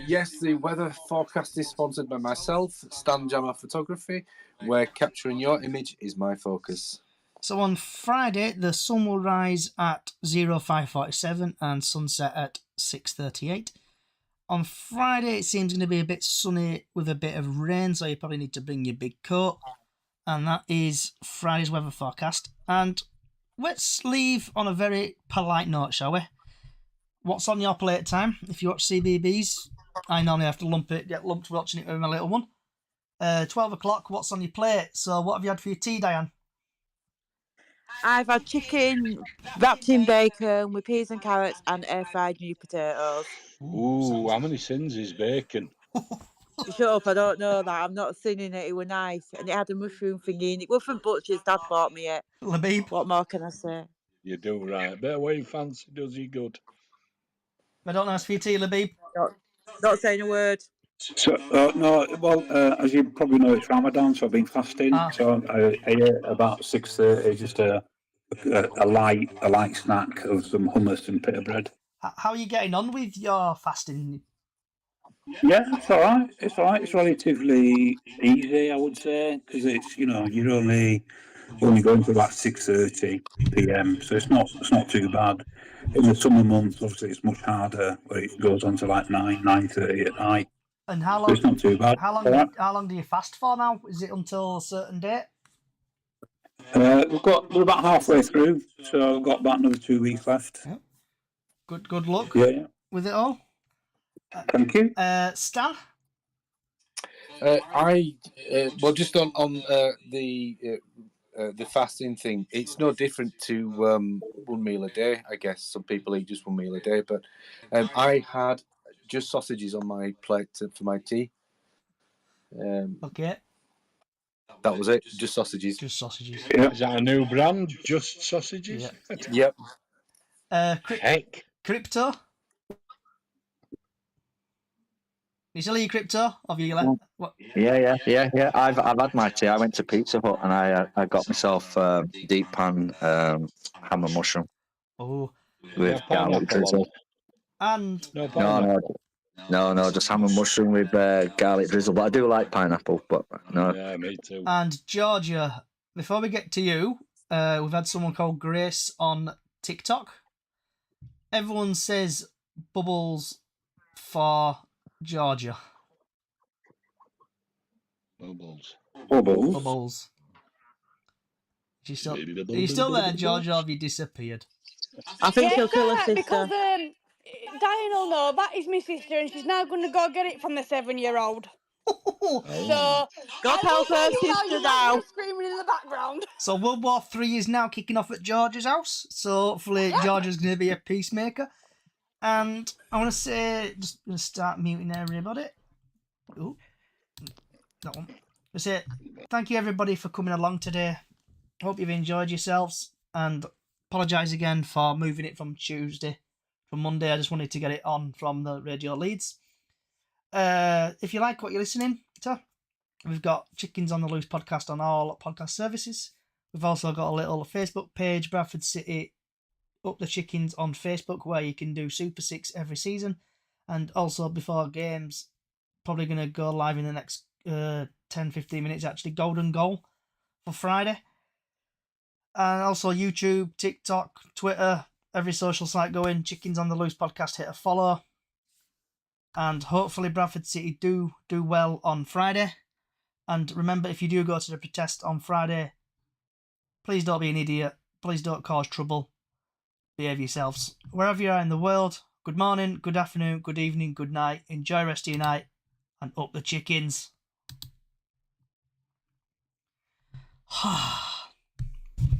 Yes, the weather forecast is sponsored by myself, Stan Jammer Photography, where capturing your image is my focus. So on Friday, the sun will rise at 05:47 and sunset at 6:38. On Friday, it seems going to be a bit sunny with a bit of rain, so you probably need to bring your big coat. And that is Friday's weather forecast. And let's leave on a very polite note, shall we? What's on your plate time if you watch CBBS? I normally have to get lumped watching it with my little one. 12 o'clock, what's on your plate? So what have you had for your tea, Diane? I've had chicken wrapped in bacon with peas and carrots and air-fried new potatoes. Ooh, how many sins is bacon? Shut up, I don't know that. I'm not sinning it. It was nice. And it had a mushroom thingy in it. Well, from Butcher's, Dad bought me it. Labib? What more can I say? You do right. Better way fancy does you good. I don't know, it's for your tea, Labib. Not saying a word. So, no, well, as you probably know, it's Ramadan, so I've been fasting. So I ate about 6:30, just a light snack of some hummus and pita bread. How are you getting on with your fasting? Yeah, it's all right. It's all right. It's relatively easy, I would say, because it's you're only going for about 6:30 p.m. So it's not too bad. In the summer months, obviously, it's much harder, where it goes on to like 9:30 at night. And how So long? it's not too bad. How long? All right. How long do you fast for now? Is it until a certain date? We're about halfway through, so we've got about another 2 weeks left. Yeah. Good luck. Yeah. With it all. Thank you. Stan. Well, just on the fasting thing, it's no different to one meal a day. I guess some people eat just one meal a day, but I had just sausages on my plate for my tea. Okay. That was it. Just sausages. Just sausages. Yeah. Is that a new brand? Just sausages? Yep. Heck. Crypto. You still eat crypto? Have you let? What? Yeah. I've had my tea. I went to Pizza Hut and I got myself deep pan ham and mushroom. Oh. With garlic drizzle. And No, just ham and mushroom with garlic drizzle. But I do like pineapple, but no. Yeah, me too. And Georgia, before we get to you, we've had someone called Grace on TikTok. Everyone says bubbles for Georgia. Bubbles. Are you still there, Georgia, or have you disappeared? I think she'll kill her sister. Because Diane will know that is my sister, and she's now going to go get it from the 7-year-old. So, God help her sister now. Screaming in the background. So World War III is now kicking off at Georgia's house. So hopefully Georgia's going to be a peacemaker. And I want to say, just going to start muting everybody. Oh, that one. I say thank you everybody for coming along today. Hope you've enjoyed yourselves, and apologise again for moving it from Monday. I just wanted to get it on from the Radio Leeds. If you like what you're listening to, we've got Chickens on the Loose podcast on all podcast services. We've also got a little Facebook page, Bradford City Up the Chickens on Facebook, where you can do Super 6 every season. And also before games, probably going to go live in the next 10-15 minutes, actually, Golden Goal for Friday. And also YouTube, TikTok, Twitter, every social site going. Chickens on the Loose podcast, hit a follow. And hopefully Bradford City do well on Friday. And remember, if you do go to the protest on Friday, please don't be an idiot. Please don't cause trouble. Behave yourselves. Wherever you are in the world, good morning, good afternoon, good evening, good night. Enjoy the rest of your night. And up the chickens.